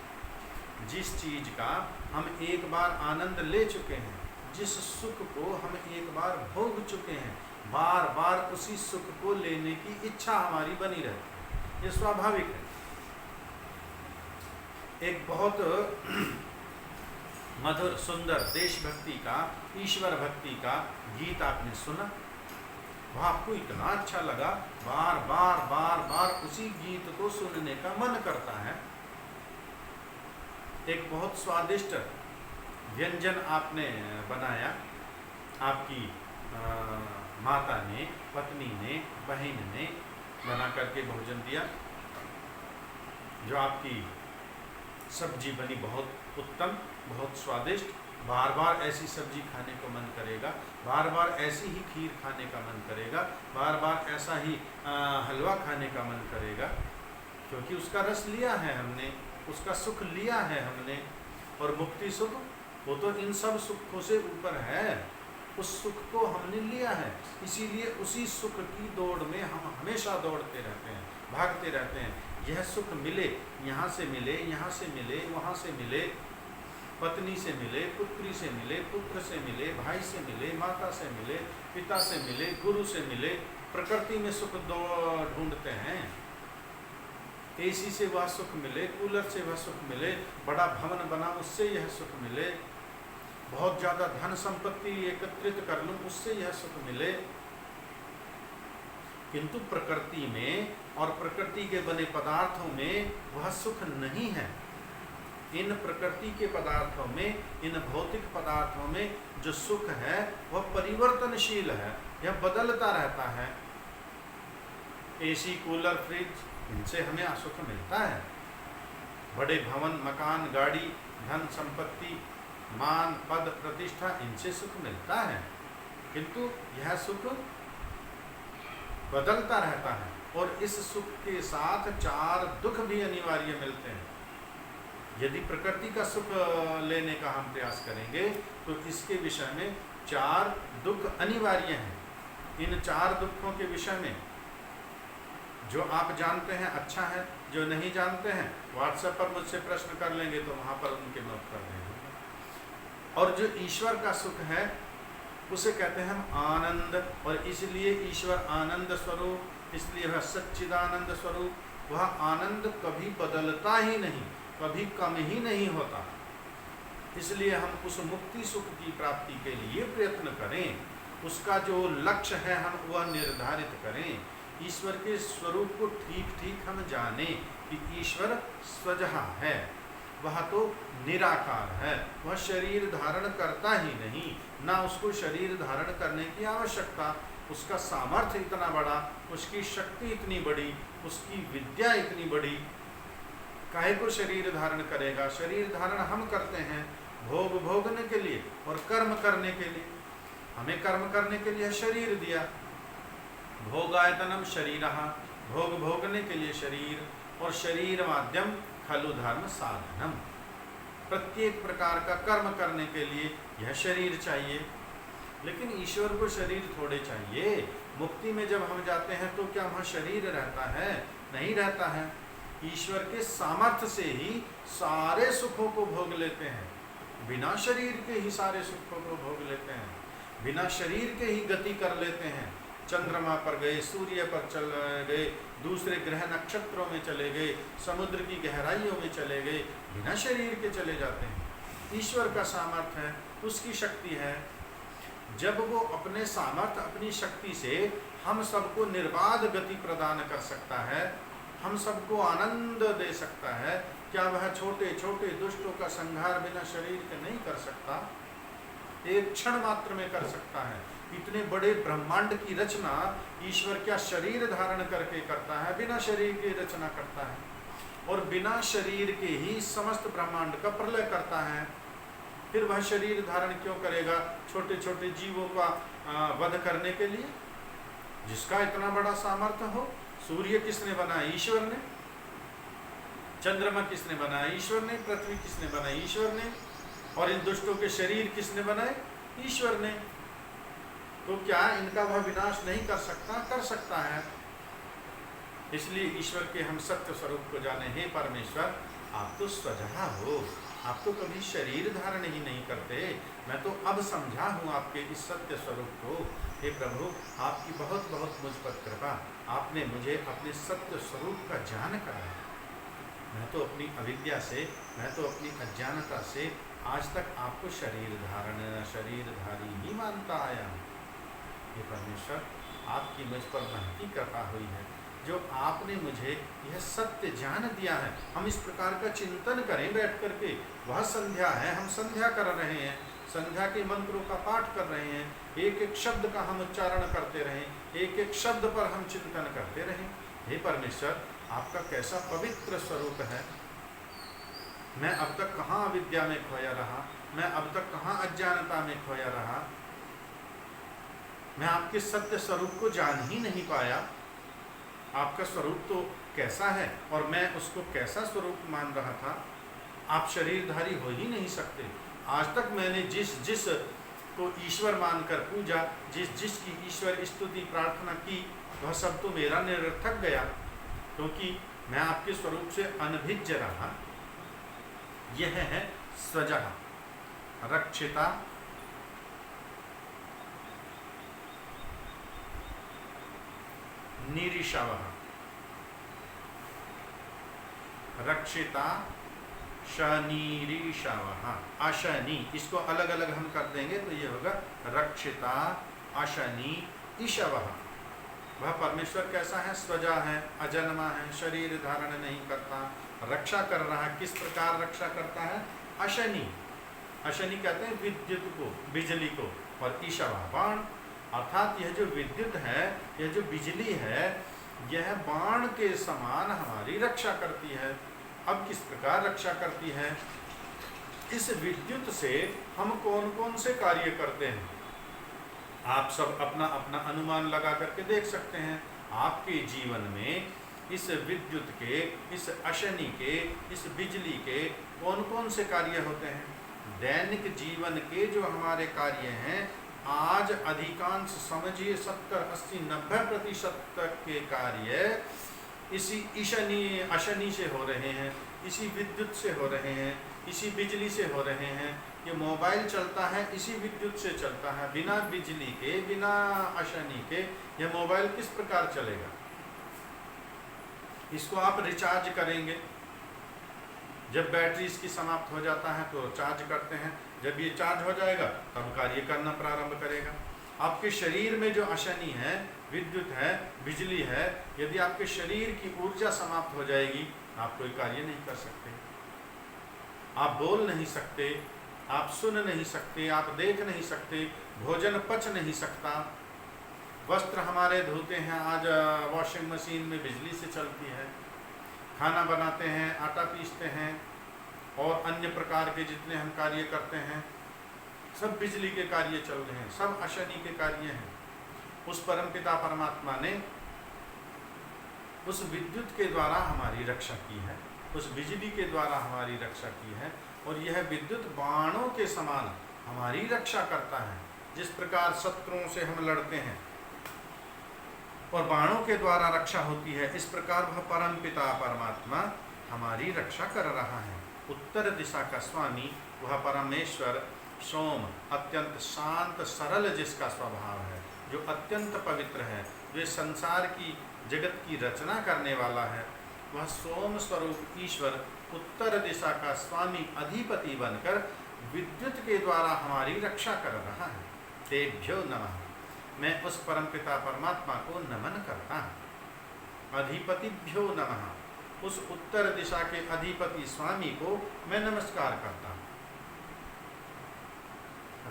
जिस चीज का हम एक बार आनंद ले चुके हैं, जिस सुख को हम एक बार भोग चुके हैं, बार बार उसी सुख को लेने की इच्छा हमारी बनी रहती है, ये स्वाभाविक है। एक बहुत मधुर सुंदर देशभक्ति का, ईश्वर भक्ति का गीत आपने सुना, वह आपको इतना अच्छा लगा, बार बार बार बार उसी गीत को सुनने का मन करता है। एक बहुत स्वादिष्ट व्यंजन आपने बनाया, आपकी माता ने, पत्नी ने, बहन ने बना करके भोजन दिया, जो आपकी सब्जी बनी बहुत उत्तम, बहुत स्वादिष्ट। बार बार ऐसी सब्जी खाने को मन करेगा, बार बार ऐसी ही खीर खाने का मन करेगा, बार बार ऐसा ही हलवा खाने का मन करेगा, क्योंकि उसका रस लिया है हमने, उसका सुख लिया है हमने। और मुक्ति सुख वो तो इन सब सुखों से ऊपर है, उस सुख को हमने लिया है, इसीलिए उसी सुख की दौड़ में हम हमेशा दौड़ते रहते हैं, भागते रहते हैं। यह सुख मिले, यहाँ से मिले, यहाँ से मिले, वहाँ से मिले, पत्नी से मिले, पुत्री से मिले, पुत्र से मिले, भाई से मिले, माता से मिले, पिता से मिले, गुरु से मिले। प्रकृति में सुख ढूंढते हैं, एसी से वह सुख मिले, कूलर से वह सुख मिले, बड़ा भवन बना उससे यह सुख मिले, बहुत ज़्यादा धन संपत्ति एकत्रित कर लूँ उससे यह सुख मिले। किंतु प्रकृति में और प्रकृति के बने पदार्थों में वह सुख नहीं है। इन प्रकृति के पदार्थों में, इन भौतिक पदार्थों में जो सुख है वह परिवर्तनशील है, यह बदलता रहता है। एसी, कूलर, फ्रिज, इनसे हमें सुख मिलता है। बड़े भवन, मकान, गाड़ी, धन संपत्ति, मान, पद, प्रतिष्ठा, इनसे सुख मिलता है, किंतु यह सुख बदलता रहता है। और इस सुख के साथ 4 दुख भी अनिवार्य मिलते हैं। यदि प्रकृति का सुख लेने का हम प्रयास करेंगे तो इसके विषय में 4 दुख अनिवार्य हैं। इन 4 दुखों के विषय में जो आप जानते हैं अच्छा है, जो नहीं जानते हैं व्हाट्सएप पर मुझसे प्रश्न कर लेंगे तो वहाँ पर उनके मैं उत्तर देंगे। और जो ईश्वर का सुख है उसे कहते हैं हम आनंद, और इसलिए ईश्वर आनंद स्वरूप, इसलिए वह सच्चिदानंद स्वरूप। वह आनंद कभी बदलता ही नहीं, कभी कम ही नहीं होता। इसलिए हम उस मुक्ति सुख की प्राप्ति के लिए प्रयत्न करें, उसका जो लक्ष्य है हम वह निर्धारित करें। ईश्वर के स्वरूप को ठीक ठीक हम जाने कि ईश्वर स्वजः है, वह तो निराकार है, वह शरीर धारण करता ही नहीं, ना उसको शरीर धारण करने की आवश्यकता। उसका सामर्थ्य इतना बड़ा, उसकी शक्ति इतनी बड़ी, उसकी विद्या इतनी बड़ी, काहे को शरीर धारण करेगा। शरीर धारण हम करते हैं भोग भोगने के लिए और कर्म करने के लिए। हमें कर्म करने के लिए शरीर दिया, भोगायतनम शरीरः, भोग भोगने के लिए शरीर, और शरीर माध्यम खलु धर्म साधनम। प्रत्येक प्रकार का कर्म करने के लिए यह शरीर चाहिए। लेकिन ईश्वर को शरीर थोड़े चाहिए। मुक्ति में जब हम जाते हैं तो क्या वहाँ शरीर रहता है? नहीं रहता है। ईश्वर के सामर्थ्य से ही सारे सुखों को भोग लेते हैं, बिना शरीर के ही सारे सुखों को भोग लेते हैं, बिना शरीर के ही गति कर लेते हैं। चंद्रमा पर गए, सूर्य पर चल गए, दूसरे ग्रह नक्षत्रों में चले गए, समुद्र की गहराइयों में चले गए, बिना शरीर के चले जाते हैं। ईश्वर का सामर्थ्य है, उसकी शक्ति है। जब वो अपने सामर्थ्य, अपनी शक्ति से हम सबको निर्बाध गति प्रदान कर सकता है, हम सबको आनंद दे सकता है, क्या वह छोटे छोटे दुष्टों का संहार बिना शरीर के नहीं कर सकता? एक क्षण मात्र में कर सकता है। इतने बड़े ब्रह्मांड की रचना ईश्वर क्या शरीर धारण करके करता है? बिना शरीर की रचना करता है, और बिना शरीर के ही समस्त ब्रह्मांड का प्रलय करता है। फिर वह शरीर धारण क्यों करेगा? छोटे छोटे जीवों का वध करने के लिए, जिसका इतना बड़ा सामर्थ्य हो। सूर्य किसने बनाया? ईश्वर ने। चंद्रमा किसने बनाया? ईश्वर ने। पृथ्वी किसने बनाई? ईश्वर ने। और इन दुष्टों के शरीर किसने बनाए? ईश्वर ने। तो क्या इनका वह विनाश नहीं कर सकता? कर सकता है। इसलिए ईश्वर के हम सत्य स्वरूप को जाने। हे परमेश्वर, आप तो स्वजः हो, आप तो कभी शरीर धारण ही नहीं करते। मैं तो अब समझा हूँ आपके इस सत्य स्वरूप को। हे प्रभु, आपकी बहुत बहुत मुझ पर कृपा, आपने मुझे अपने सत्य स्वरूप का ज्ञान कराया। मैं तो अपनी अविद्या से, मैं तो अपनी अज्ञानता से आज तक आपको शरीर धारण, शरीरधारी ही मानता आया हूँ। हे परमेश्वर, आपकी मुझ पर महती कृपा हुई है, जो आपने मुझे यह सत्य ज्ञान दिया है। हम इस प्रकार का चिंतन करें बैठ करके। वह संध्या है, हम संध्या कर रहे हैं, संध्या के मंत्रों का पाठ कर रहे हैं, एक एक शब्द का हम उच्चारण करते रहें, एक एक शब्द पर हम चिंतन करते रहें। हे परमेश्वर, आपका कैसा पवित्र स्वरूप है। मैं अब तक कहाँ अविद्या में खोया रहा, मैं अब तक कहाँ अज्ञानता में खोया रहा। मैं आपके सत्य स्वरूप को जान ही नहीं पाया। आपका स्वरूप तो कैसा है और मैं उसको कैसा स्वरूप मान रहा था। आप शरीरधारी हो ही नहीं सकते। आज तक मैंने जिस जिस को ईश्वर मानकर पूजा, जिस जिस की ईश्वर स्तुति प्रार्थना की, वह सब तो मेरा निरर्थक गया, क्योंकि मैं आपके स्वरूप से अनभिज्ञ रहा। यह है स्वजः, रक्षिता, निरीशवः, रक्षिता, शनिरीशवः, अशनि। इसको अलग अलग हम कर देंगे तो ये होगा रक्षिता, अशनि, ईशवः। वह परमेश्वर कैसा है? स्वजा है, अजन्मा है, शरीर धारण नहीं करता, रक्षा कर रहा है। किस प्रकार रक्षा करता है? अशनि, अशनि कहते हैं विद्युत को, बिजली को, और ईशवा बाण, अर्थात यह जो विद्युत है, यह जो बिजली है, यह बाण के समान हमारी रक्षा करती है। अब किस प्रकार रक्षा करती है? इस विद्युत से हम कौन कौन से कार्य करते हैं, आप सब अपना अपना अनुमान लगा करके देख सकते हैं। आपके जीवन में इस विद्युत के, इस अशनि के, इस बिजली के कौन कौन से कार्य होते हैं? दैनिक जीवन के जो हमारे कार्य हैं, आज अधिकांश समझिए 70-80-90% तक के कार्य इसी अशनि से हो रहे हैं, इसी विद्युत से हो रहे हैं, इसी बिजली से हो रहे हैं। ये मोबाइल चलता है इसी विद्युत से चलता है। बिना बिजली के, बिना अशनि के यह मोबाइल किस प्रकार चलेगा? इसको आप रिचार्ज करेंगे, जब बैटरी इसकी समाप्त हो जाता है तो चार्ज करते हैं, जब ये चार्ज हो जाएगा तब कार्य करना प्रारंभ करेगा। आपके शरीर में जो अशनि है, विद्युत है, बिजली है, यदि आपके शरीर की ऊर्जा समाप्त हो जाएगी, आप कोई कार्य नहीं कर सकते, आप बोल नहीं सकते, आप सुन नहीं सकते, आप देख नहीं सकते, भोजन पच नहीं सकता। वस्त्र हमारे धोते हैं, आज वॉशिंग मशीन में बिजली से चलती है, खाना बनाते हैं, आटा पीसते हैं, और अन्य प्रकार के जितने हम कार्य करते हैं, सब बिजली के कार्य चल रहे हैं, सब अशनि के कार्य हैं। उस परमपिता परमात्मा ने उस विद्युत के द्वारा हमारी रक्षा की है, उस बिजली के द्वारा हमारी रक्षा की है, और यह विद्युत बाणों के समान हमारी रक्षा करता है। जिस प्रकार शत्रुओं से हम लड़ते हैं और बाणों के द्वारा रक्षा होती है, इस प्रकार वह परमपिता परमात्मा हमारी रक्षा कर रहा है। उत्तर दिशा का स्वामी वह परमेश्वर सोम, अत्यंत शांत सरल जिसका स्वभाव है, जो अत्यंत पवित्र है, जो संसार की जगत की रचना करने वाला है, वह सोम स्वरूप ईश्वर उत्तर दिशा का स्वामी अधिपति बनकर विद्युत के द्वारा हमारी रक्षा कर रहा है। तेभ्यो नमः, मैं उस परमपिता परमात्मा को नमन करता हूँ। अधिपतिभ्यो नमः, उस उत्तर दिशा के अधिपति स्वामी को मैं नमस्कार करता हूँ।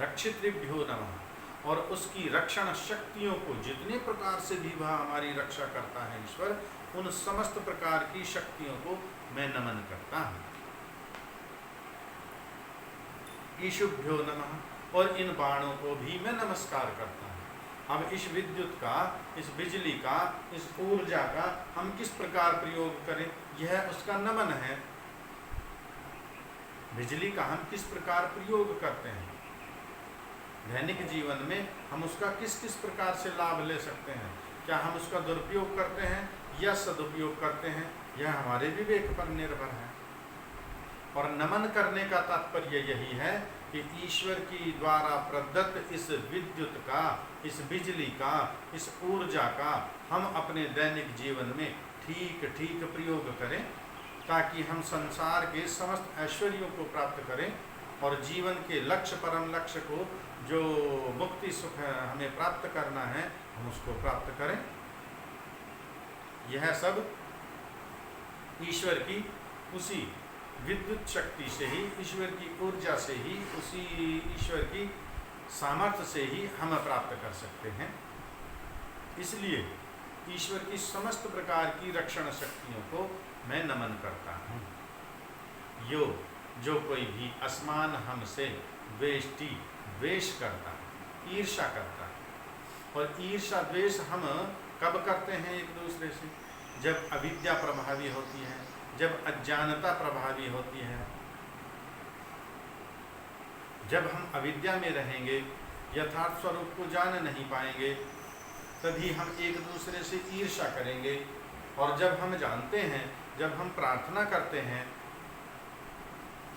रक्षितृभ्यो नमः, और उसकी रक्षण शक्तियों को, जितने प्रकार से भी वह हमारी रक्षा करता है ईश्वर, उन समस्त प्रकार की शक्तियों को मैं नमन करता हूँ। ईशुभ्यो नमः, और इन बाणों को भी मैं नमस्कार करता हूँ। अब इस विद्युत का, इस बिजली का, इस ऊर्जा का हम किस प्रकार प्रयोग करें, यह उसका नमन है। बिजली का हम किस प्रकार प्रयोग करते हैं, दैनिक जीवन में हम उसका किस किस प्रकार से लाभ ले सकते हैं, क्या हम उसका दुरुपयोग करते हैं या सदुपयोग करते हैं, यह हमारे विवेक पर निर्भर है। और नमन करने का तात्पर्य यही है कि ईश्वर की द्वारा प्रदत्त इस विद्युत का, इस बिजली का, इस ऊर्जा का हम अपने दैनिक जीवन में ठीक ठीक प्रयोग करें, ताकि हम संसार के समस्त ऐश्वर्यों को प्राप्त करें और जीवन के लक्ष्य, परम लक्ष्य को, जो मुक्ति सुख हमें प्राप्त करना है, हम उसको प्राप्त करें। यह सब ईश्वर की उसी विद्युत शक्ति से ही, ईश्वर की ऊर्जा से ही, उसी ईश्वर की सामर्थ्य से ही हम प्राप्त कर सकते हैं। इसलिए ईश्वर की समस्त प्रकार की रक्षण शक्तियों को मैं नमन करता हूँ। जो कोई भी असमान हमसे वेष्टि, द्वेष करता है, ईर्ष्या करता है, और ईर्ष्या द्वेष हम कब करते हैं एक दूसरे से? जब अविद्या प्रभावी होती है, जब अज्ञानता प्रभावी होती है, जब हम अविद्या में रहेंगे, यथार्थ स्वरूप को जान नहीं पाएंगे, तभी हम एक दूसरे से ईर्ष्या करेंगे। और जब हम जानते हैं, जब हम प्रार्थना करते हैं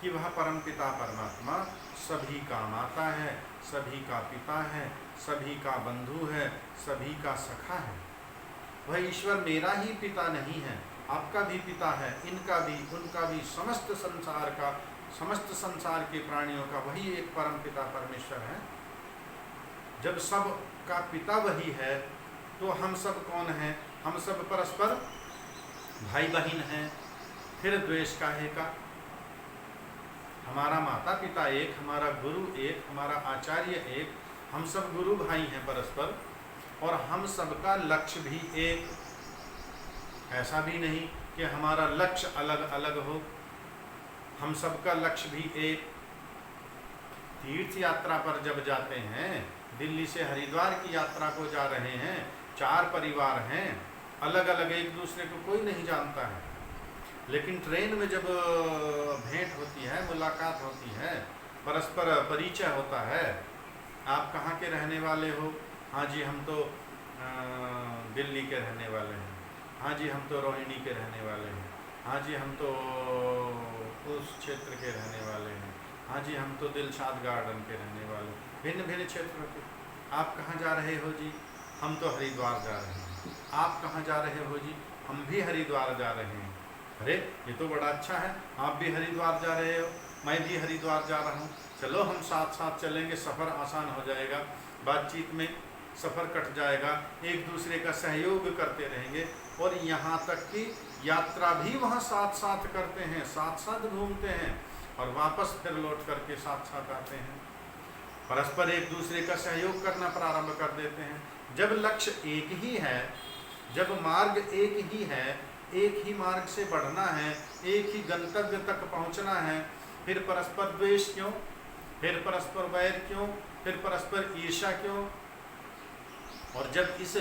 कि वह परमपिता परमात्मा सभी का माता है, सभी का पिता है, सभी का बंधु है, सभी का सखा है, वह ईश्वर मेरा ही पिता नहीं है, आपका भी पिता है, इनका भी, उनका भी, समस्त संसार का, समस्त संसार के प्राणियों का वही एक परम पिता परमेश्वर है। जब सब का पिता वही है, तो हम सब कौन हैं? हम सब परस्पर भाई बहन हैं, फिर द्वेष काहे का? हमारा माता पिता एक, हमारा गुरु एक, हमारा आचार्य एक, हम सब गुरु भाई हैं परस्पर, और हम सबका लक्ष्य भी एक। ऐसा भी नहीं कि हमारा लक्ष्य अलग अलग हो, हम सबका लक्ष्य भी एक। तीर्थ यात्रा पर जब जाते हैं, दिल्ली से हरिद्वार की यात्रा को जा रहे हैं, 4 परिवार हैं, अलग अलग, एक दूसरे को कोई नहीं जानता है, लेकिन ट्रेन में जब भेंट होती है, मुलाकात होती है, परस्पर परिचय होता है, आप कहाँ के रहने वाले हो? हाँ जी हम तो दिल्ली के रहने वाले हैं। हाँ जी हम तो रोहिणी के रहने वाले हैं। हाँ जी हम तो उस क्षेत्र के रहने वाले हैं। हाँ जी हम तो दिलशाद गार्डन के रहने वाले, भिन्न भिन्न क्षेत्र के। आप कहाँ जा रहे हो जी? हम तो हरिद्वार जा रहे हैं। आप कहाँ जा रहे हो जी? हम भी हरिद्वार जा रहे हैं। अरे ये तो बड़ा अच्छा है, आप भी हरिद्वार जा रहे हो, मैं भी हरिद्वार जा रहा हूँ, चलो हम साथ साथ चलेंगे, सफ़र आसान हो जाएगा, बातचीत में सफ़र कट जाएगा, एक दूसरे का सहयोग करते रहेंगे, और यहाँ तक कि यात्रा भी वहाँ साथ साथ करते हैं, साथ साथ घूमते हैं, और वापस फिर लौट करके साथ साथ आते हैं। परस्पर एक दूसरे का सहयोग करना प्रारंभ कर देते हैं। जब लक्ष्य एक ही है, जब मार्ग एक ही है, एक ही मार्ग से बढ़ना है, एक ही गंतव्य तक पहुँचना है, फिर परस्पर द्वेष क्यों? फिर परस्पर वैर क्यों? फिर परस्पर ईर्ष्या क्यों? और जब इस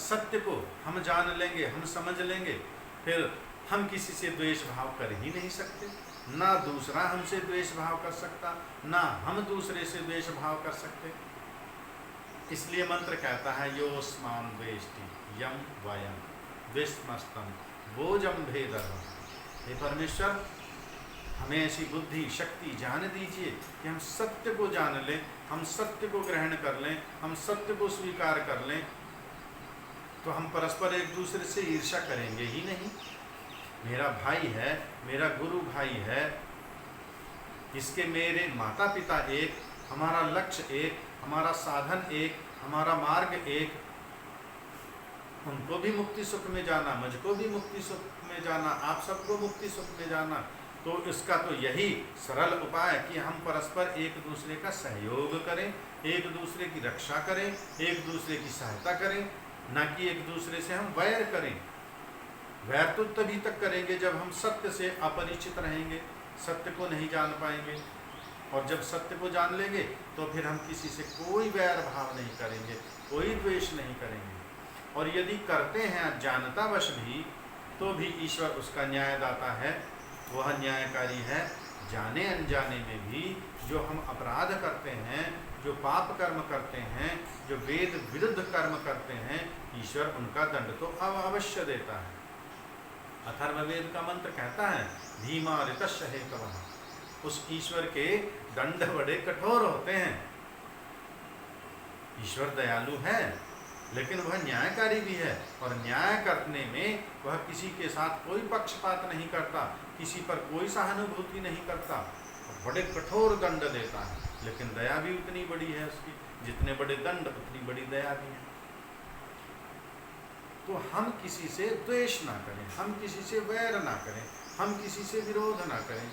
सत्य को हम जान लेंगे, हम समझ लेंगे, फिर हम किसी से द्वेष भाव कर ही नहीं सकते, ना दूसरा हमसे द्वेष भाव कर सकता, ना हम दूसरे से द्वेष भाव कर सकते। इसलिए मंत्र कहता है योस्मान द्वेष्टि यम वयम द्वेष्टमस्तम भोजम भेदर्म। हे परमेश्वर, हमें ऐसी बुद्धि शक्ति जान दीजिए कि हम सत्य को जान लें, हम सत्य को ग्रहण कर लें, हम सत्य को स्वीकार कर लें, तो हम परस्पर एक दूसरे से ईर्ष्या करेंगे ही नहीं। मेरा भाई है, मेरा गुरु भाई है, इसके मेरे माता पिता एक, हमारा लक्ष्य एक, हमारा साधन एक, हमारा मार्ग एक, उनको भी मुक्ति सुख में जाना, मुझको भी मुक्ति सुख में जाना, आप सबको मुक्ति सुख में जाना। तो इसका तो यही सरल उपाय कि हम परस्पर एक दूसरे का सहयोग करें, एक दूसरे की रक्षा करें, एक दूसरे की सहायता करें, न कि एक दूसरे से हम वैर करें। वैर तो तभी तक करेंगे जब हम सत्य से अपरिचित रहेंगे, सत्य को नहीं जान पाएंगे, और जब सत्य को जान लेंगे तो फिर हम किसी से कोई वैर भाव नहीं करेंगे, कोई द्वेष नहीं करेंगे। और यदि करते हैं अज्ञानतावश भी, तो भी ईश्वर उसका न्यायदाता है, वह न्यायकारी है। जाने अनजाने में भी जो हम अपराध करते हैं, जो पाप कर्म करते हैं, जो वेद विरुद्ध कर्म करते हैं, ईश्वर उनका दंड तो अवश्य देता है। अथर्ववेद का मंत्र कहता है धीमा ऋतस्य हेतवः। उस ईश्वर के दंड बड़े कठोर होते हैं। ईश्वर दयालु है, लेकिन वह न्यायकारी भी है, और न्याय करने में वह किसी के साथ कोई पक्षपात नहीं करता, किसी पर कोई सहानुभूति नहीं करता, बड़े कठोर दंड देता है, लेकिन दया भी उतनी बड़ी है उसकी। जितने बड़े दंड उतनी बड़ी दया भी है। तो हम किसी से द्वेष ना करें, हम किसी से वैर ना करें, हम किसी से विरोध ना करें,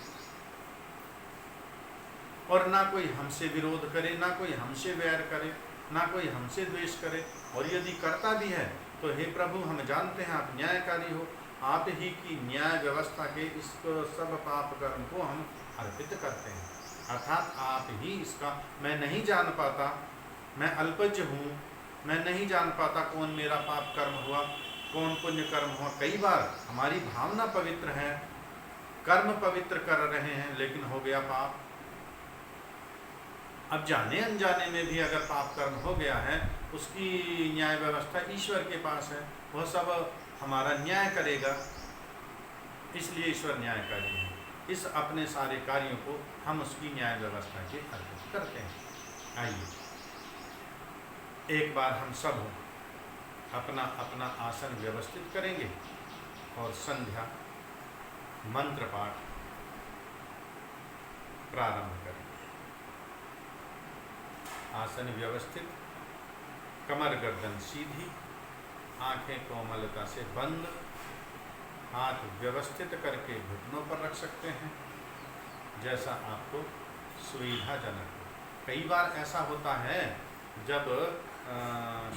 और ना कोई हमसे विरोध करे, ना कोई हमसे वैर करे, ना कोई हमसे द्वेष करे। और यदि करता भी है तो हे प्रभु, हम जानते हैं आप न्यायकारी हो, आप ही की न्याय व्यवस्था के इस सब पाप कर्म को हम अर्पित करते हैं, अर्थात आप ही इसका, मैं नहीं जान पाता, मैं अल्पज्ञ हूँ, मैं नहीं जान पाता कौन मेरा पाप कर्म हुआ, कौन पुण्य कर्म हुआ। कई बार हमारी भावना पवित्र है, कर्म पवित्र कर रहे हैं, लेकिन हो गया पाप। अब जाने अनजाने में भी अगर पाप कर्म हो गया है, उसकी न्याय व्यवस्था ईश्वर के पास है, वह सब हमारा न्याय करेगा। इसलिए ईश्वर न्यायकारी है। इस अपने सारे कार्यों को हम उसकी न्याय व्यवस्था के अर्पित करते हैं। आइए एक बार हम सब अपना अपना आसन व्यवस्थित करेंगे और संध्या मंत्र पाठ प्रारंभ करेंगे। आसन व्यवस्थित, कमर गर्दन सीधी, आंखें कोमलता से बंद, हाथ व्यवस्थित करके घुटनों पर रख सकते हैं जैसा आपको सुविधाजनक हो। कई बार ऐसा होता है जब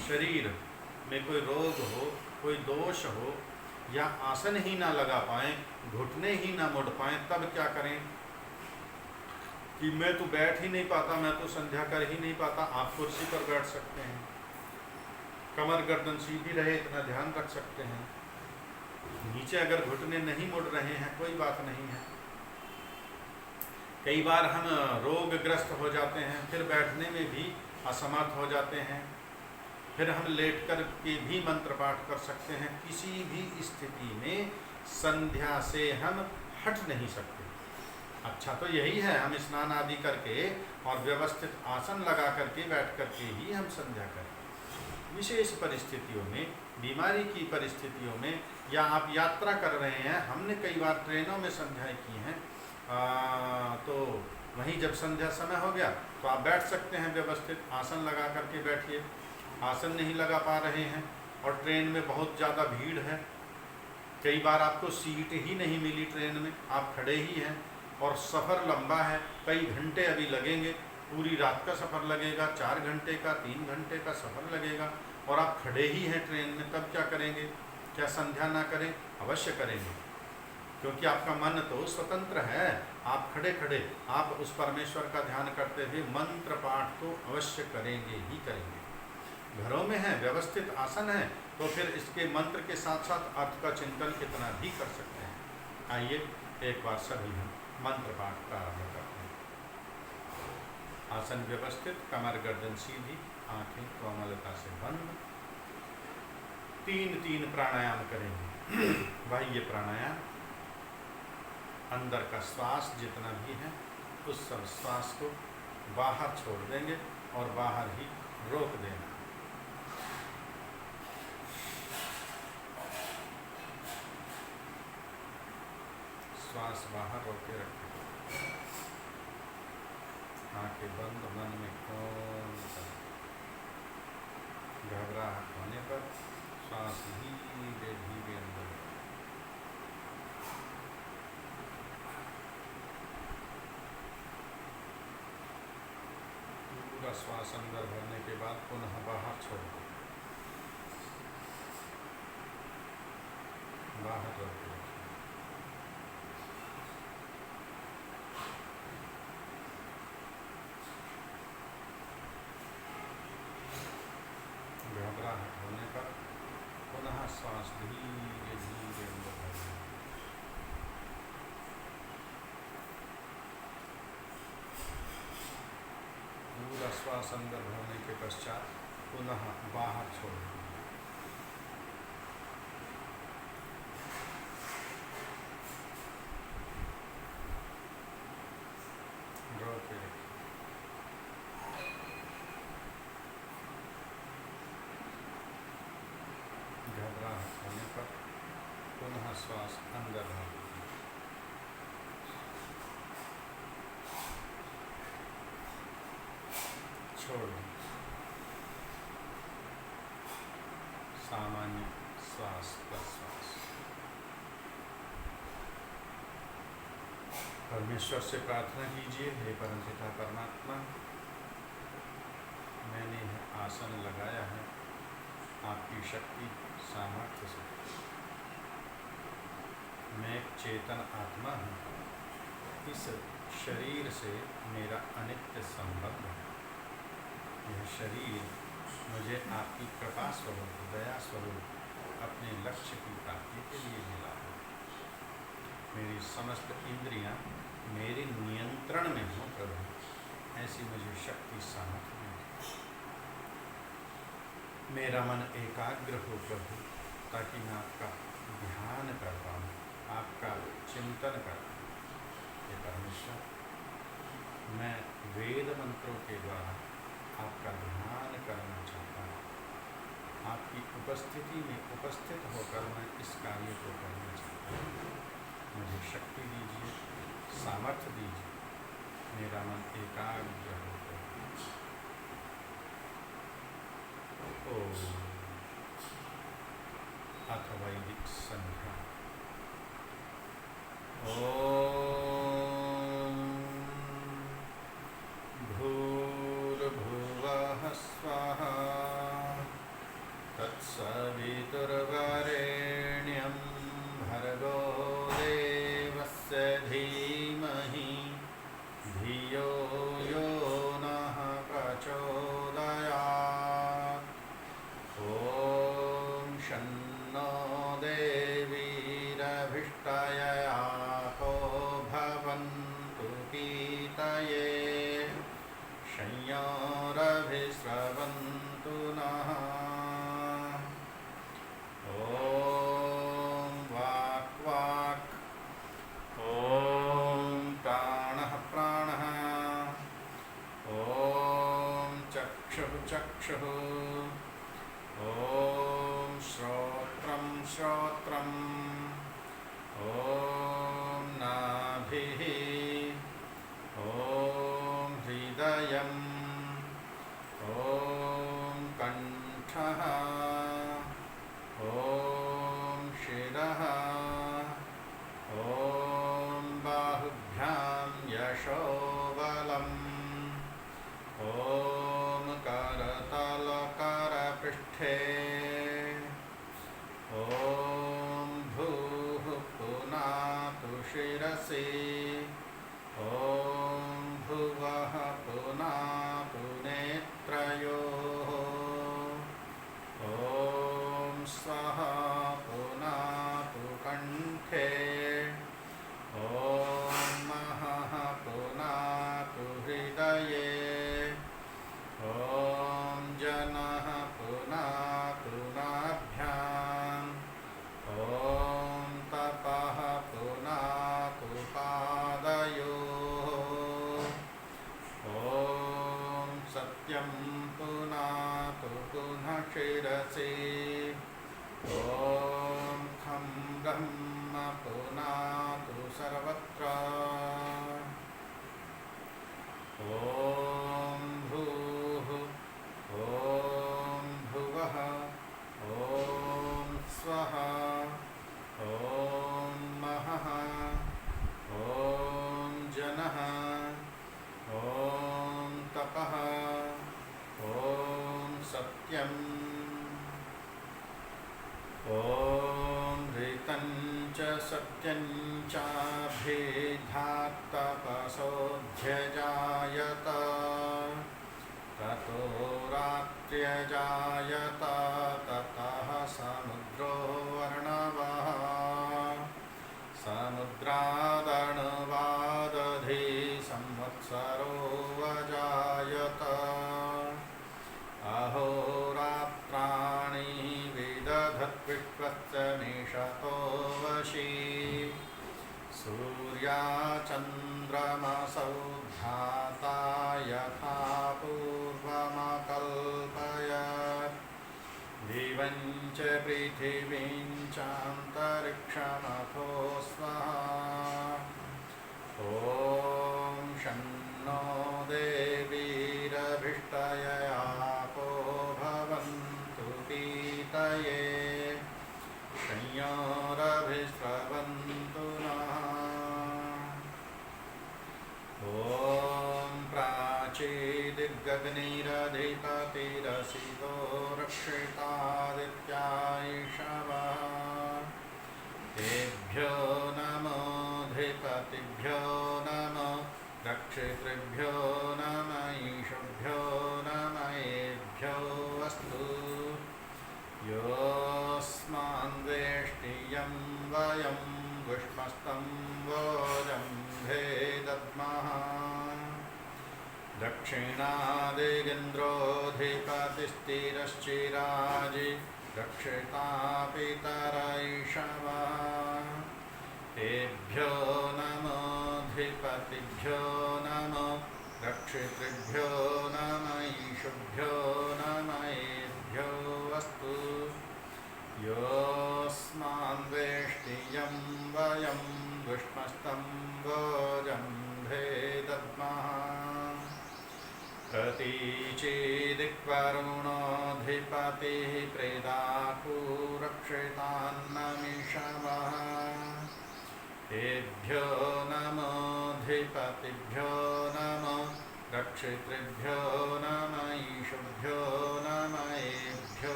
शरीर में कोई रोग हो, कोई दोष हो, या आसन ही ना लगा पाएं, घुटने ही ना मुड़ पाएं, तब क्या करें कि मैं तो बैठ ही नहीं पाता, मैं तो संध्या कर ही नहीं पाता। आप कुर्सी पर बैठ सकते हैं, कमर गर्दन सीधी रहे इतना ध्यान रख सकते हैं। नीचे अगर घुटने नहीं मुड़ रहे हैं कोई बात नहीं है। कई बार हम रोगग्रस्त हो जाते हैं, फिर बैठने में भी असमर्थ हो जाते हैं, फिर हम लेट कर के भी मंत्र पाठ कर सकते हैं। किसी भी स्थिति में संध्या से हम हट नहीं सकते। अच्छा तो यही है, हम स्नान आदि करके और व्यवस्थित आसन लगा करके बैठ करके ही हम संध्या करें। विशेष परिस्थितियों में, बीमारी की परिस्थितियों में, या आप यात्रा कर रहे हैं, हमने कई बार ट्रेनों में संध्याएं की हैं, तो वहीं जब संध्या समय हो गया तो आप बैठ सकते हैं, व्यवस्थित आसन लगा करके बैठिए। आसन नहीं लगा पा रहे हैं और ट्रेन में बहुत ज़्यादा भीड़ है, कई बार आपको सीट ही नहीं मिली ट्रेन में, आप खड़े ही हैं और सफ़र लंबा है, कई घंटे अभी लगेंगे, पूरी रात का सफ़र लगेगा, 4 घंटे का, 3 घंटे का सफ़र लगेगा, और आप खड़े ही हैं ट्रेन में, तब क्या करेंगे? क्या संध्या ना करें? अवश्य करेंगे, क्योंकि आपका मन तो स्वतंत्र है। आप खड़े खड़े आप उस परमेश्वर का ध्यान करते हुए मंत्र पाठ तो अवश्य करेंगे ही करेंगे। घरों में है, व्यवस्थित आसन है, तो फिर इसके मंत्र के साथ साथ अर्थ का चिंतन कितना भी कर सकते हैं। आइए एक बार सभी हम मंत्र पाठ प्रारंभ करते हैं। आसन व्यवस्थित, कमर गर्दन सीधी, आंखें कोमलता से बंद। 3-3 प्राणायाम करेंगे। बाह्य प्राणायाम, अंदर का श्वास जितना भी है उस सब श्वास को बाहर छोड़ देंगे और बाहर ही रोक देना। श्वास बाहर रोके रखें, आंखें बंद, मन में कौन सा घबराहट होने पर श्वास धीरे धीरे अंदर, पूरा श्वास अंदर भरने के बाद पुनः बाहर छोड़ दो, बाहर रोके रखें। घबराहट होने पर पुनः श्वास धीरे धीरे अंदर भरें। पूरा श्वास अंदर भरने के पश्चात पुनः बाहर छोड़ दें। रोके रखें। घबराहट होने पर पुनः श्वास अंदर भरें। छोड़ दें। सामान्य श्वास प्रश्वास। परमेश्वर से प्रार्थना कीजिए, हे परमपिता परमात्मा, मैंने यह आसन लगाया है आपकी शक्ति सामर्थ्य से। मैं एक चेतन आत्मा हूँ, इस शरीर से मेरा अनित्य संबंध है। यह शरीर मुझे आपकी कृपा स्वरूप, दया स्वरूप अपने लक्ष्य की प्राप्ति के लिए मिला है। मेरी समस्त इंद्रियां मेरे नियंत्रण में हो प्रभु, ऐसी मुझे शक्ति सामर्थ्य मिली। मेरा मन एकाग्र हो प्रभु, ताकि मैं आपका ध्यान कर पाऊँ, आपका चिंतन कर पाऊँ। हे परमेश्वर, मैं वेद मंत्रों के द्वारा आपका ध्यान करना चाहता हूँ। आपकी उपस्थिति में उपस्थित होकर मैं इस कार्य को करना चाहता हूँ। मुझे शक्ति दीजिए, सामर्थ्य दीजिए, मेरा मन एकाग्र होकर। ओम। अथ वैदिक संध्या। ओम भूर्भुवः स्वः तत्सवितुर्वरेण्यं भर्गो देवस्य धीमहि धियो यो नः प्रचोदयात्। ॐ शन्नो देवीरभिष्टययातो भवन्तु पीतये संयोरभिस्रवन्तु नः। ॐ वाक् वाक् ॐ प्राणः प्राणः ॐ चक्षुः चक्षुः ॐ श्रोत्रं श्रोत्रम् ॐ नाभिः ॐ हृदयम् ॐ कण्ठः ॐ शिरः ॐ बाहुभ्यां यशोबलम् ॐ करतलकरपृष्ठे ॐ भूः पुनातु शिरसि ॐ भुवः पुनातु नेत्रयोः ॐ स्वः पुनातु कण्ठे ॐ महः पुनातु हृदये ॐ जनः पुनातु नाभ्याम् ॐ तपः पुनातु पादयोः ॐ सत्यं पुनातु पुनः शिरसि ॐ खं ब्रह्म पुनातु सर्वत्र ॐ भूः ॐ भुवः ॐ स्वः ॐ महः ॐ जनः ॐ तपः ॐ सत्यम् ॐ ऋतं च सत्यं चाभिधात्तपसोऽध्यजायत ततो रात्र्यजायत ततः समुद्रो वर्णवः समुद्रादणुवादधि संवत्सरो अजायत अहोरात्राणि विदधद्विश्वस्य निशतो वशी सूर्याचन्द्रमसौ धाता यथा पूर्वमकल्पयत् दिवं च पृथिवीं चान्तरिक्षमथो स्वः ॐ शन्नो देवीरभिष्टययातो भवन्तु पीतये संयोरभिस्रवन्तु नः। ॐ प्राचीदिग्गग्निरधिपतिरसितो रक्षितादित्यायिषवः तेभ्यो नमोऽधिपतिभ्यो नमो रक्षितृभ्यो नम ईशुभ्यो नमयेभ्यो अस्तु। योऽस्मान् वेष्टियं वयं पुष्पस्तं वोजं भेदद्मः दक्षिणादिगेन्द्रोऽधिपतिस्थिरश्चिराजि रक्षिता पितरैषवः तेभ्यो नमोऽधिपतिभ्यो नमो रक्षितृभ्यो नम ईशुभ्यो नमयेभ्यो अस्तु। योऽस्मान् वेष्टियं वयं पुष्पस्तं वोजं भेदद्मः प्रतीचीदिक्वरुणोऽधिपतिस्थिरश्चिराजि नमोऽधिपतिः प्रेदाकुरक्षितान्नमिषवः तेभ्यो नमोऽधिपतिभ्यो नमो रक्षितृभ्यो नम ईशुभ्यो नमयेभ्यो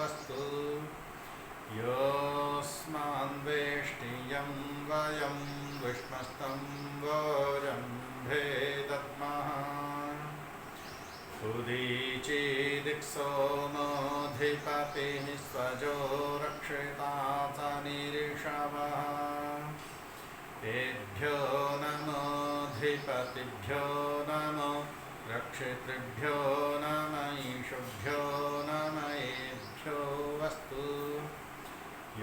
अस्तु योऽस्मान्वेष्टियं वयं विष्मस्तं वोजम्भे दद्मः उदीचीदिक्सोमोऽधिपतिः स्वजो रक्षिता च निरिषवः तेभ्यो नमोऽधिपतिभ्यो नमो रक्षितृभ्यो नम ईशुभ्यो नमयेभ्यो अस्तु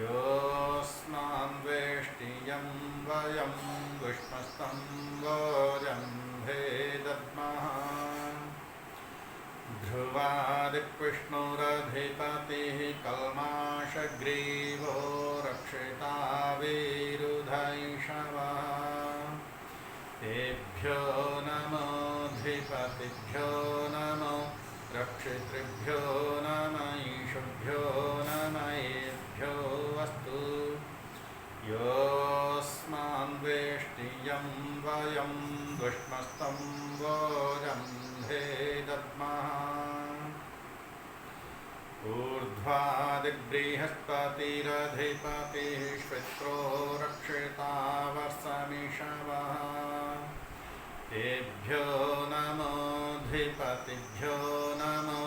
योऽस्मान्वेष्टियं वयं विष्मस्तं वोजम्भे दद्मः ध्रुवादिक्विष्णुरधिपतिः कल्माषग्रीवो रक्षिता वीरुधैषवः तेभ्यो नमोऽधिपतिभ्यो नमो रक्षितृभ्यो नम ईशुभ्यो नमयेभ्यो अस्तु योऽस्मान्वेष्टियं वयं विष्मस्तं वोजम्भे दद्मः ऊर्ध्वादिबृहस्पतिरधिपतिः श्वित्रो रक्षिता वर्षमिषवः तेभ्यो नमोऽधिपतिभ्यो नमो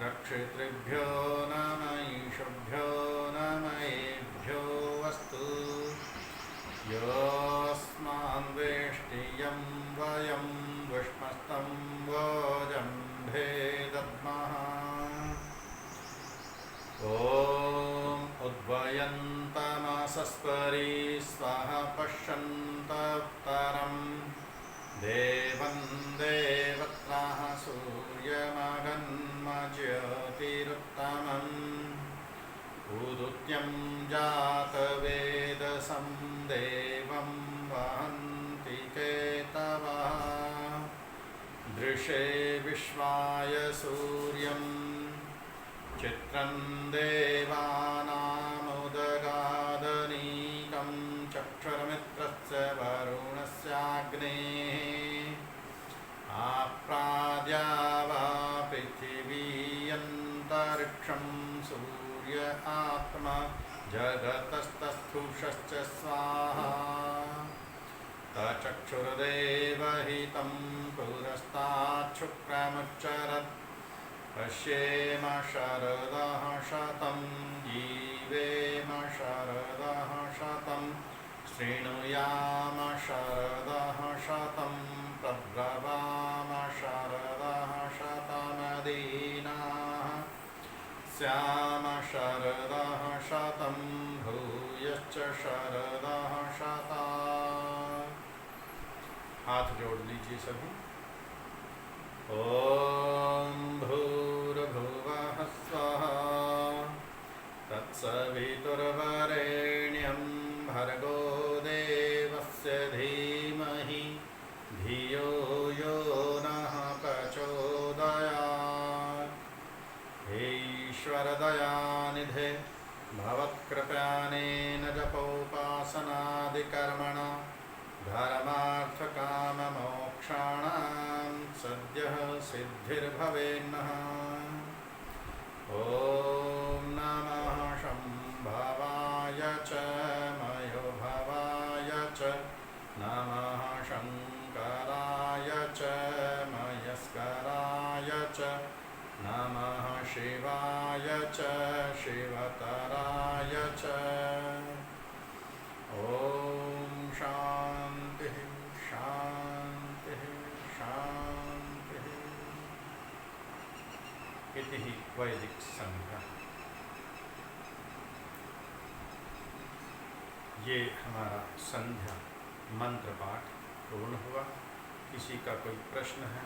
रक्षितृभ्यो नम ईशुभ्यो नमयेभ्यो अस्तु योऽस्मान्वेष्टियं वयं विष्मस्तं वोजम्भे दद्मः ॐ उद्वयन्तमसस्परि स्वः पश्यन्तोत्तरं देवं देवत्राः सूर्यमगन्मज्योतिरुत्तमम् उदुत्यं जातवेदसं देवं वहन्ति केतवः दृशे विश्वाय सूर्यं चित्रं देवानामुदगादनीकं चक्षुर्मित्रस्य वरुणस्याग्नेः आप्राद्यावा पृथिवी अन्तरिक्षं सूर्य आत्मा जगतस्तस्थुषश्च स्वाहा तचक्षुर्देवहितं पुरस्ताच्छुक्रमुच्चरत् पश्येम शरदः शतं जीवेम शरदः शतं शृणुयाम शरदः शतं प्रब्रवाम शरदः शतमदीनाः स्याम शरदः शतं भूयश्च शरदः शता। हाथ जोड़ लीजिए सभी। ॐ भूर्भुवः स्वः तत्सवितुर्वरेण्यं भर्गो देवस्य धीमहि धियो यो नः प्रचोदयात्। हे ईश्वरदयानिधे भवत्कृपानेन जपोपासनादिकर्मणा धर्मार्थकाममोक्षाणां सद्यः सिद्धिर्भवेन्नः। ॐ नमः शम्भवाय च मयोभवाय च नमः शङ्कराय च मयस्कराय च नमः शिवाय च शिवतराय च। ॐ शान्तिः शान्तिः शान्तिः। इति ही वैदिक संध्या। ये हमारा संध्या मंत्र पाठ पूर्ण हुआ। किसी का कोई प्रश्न है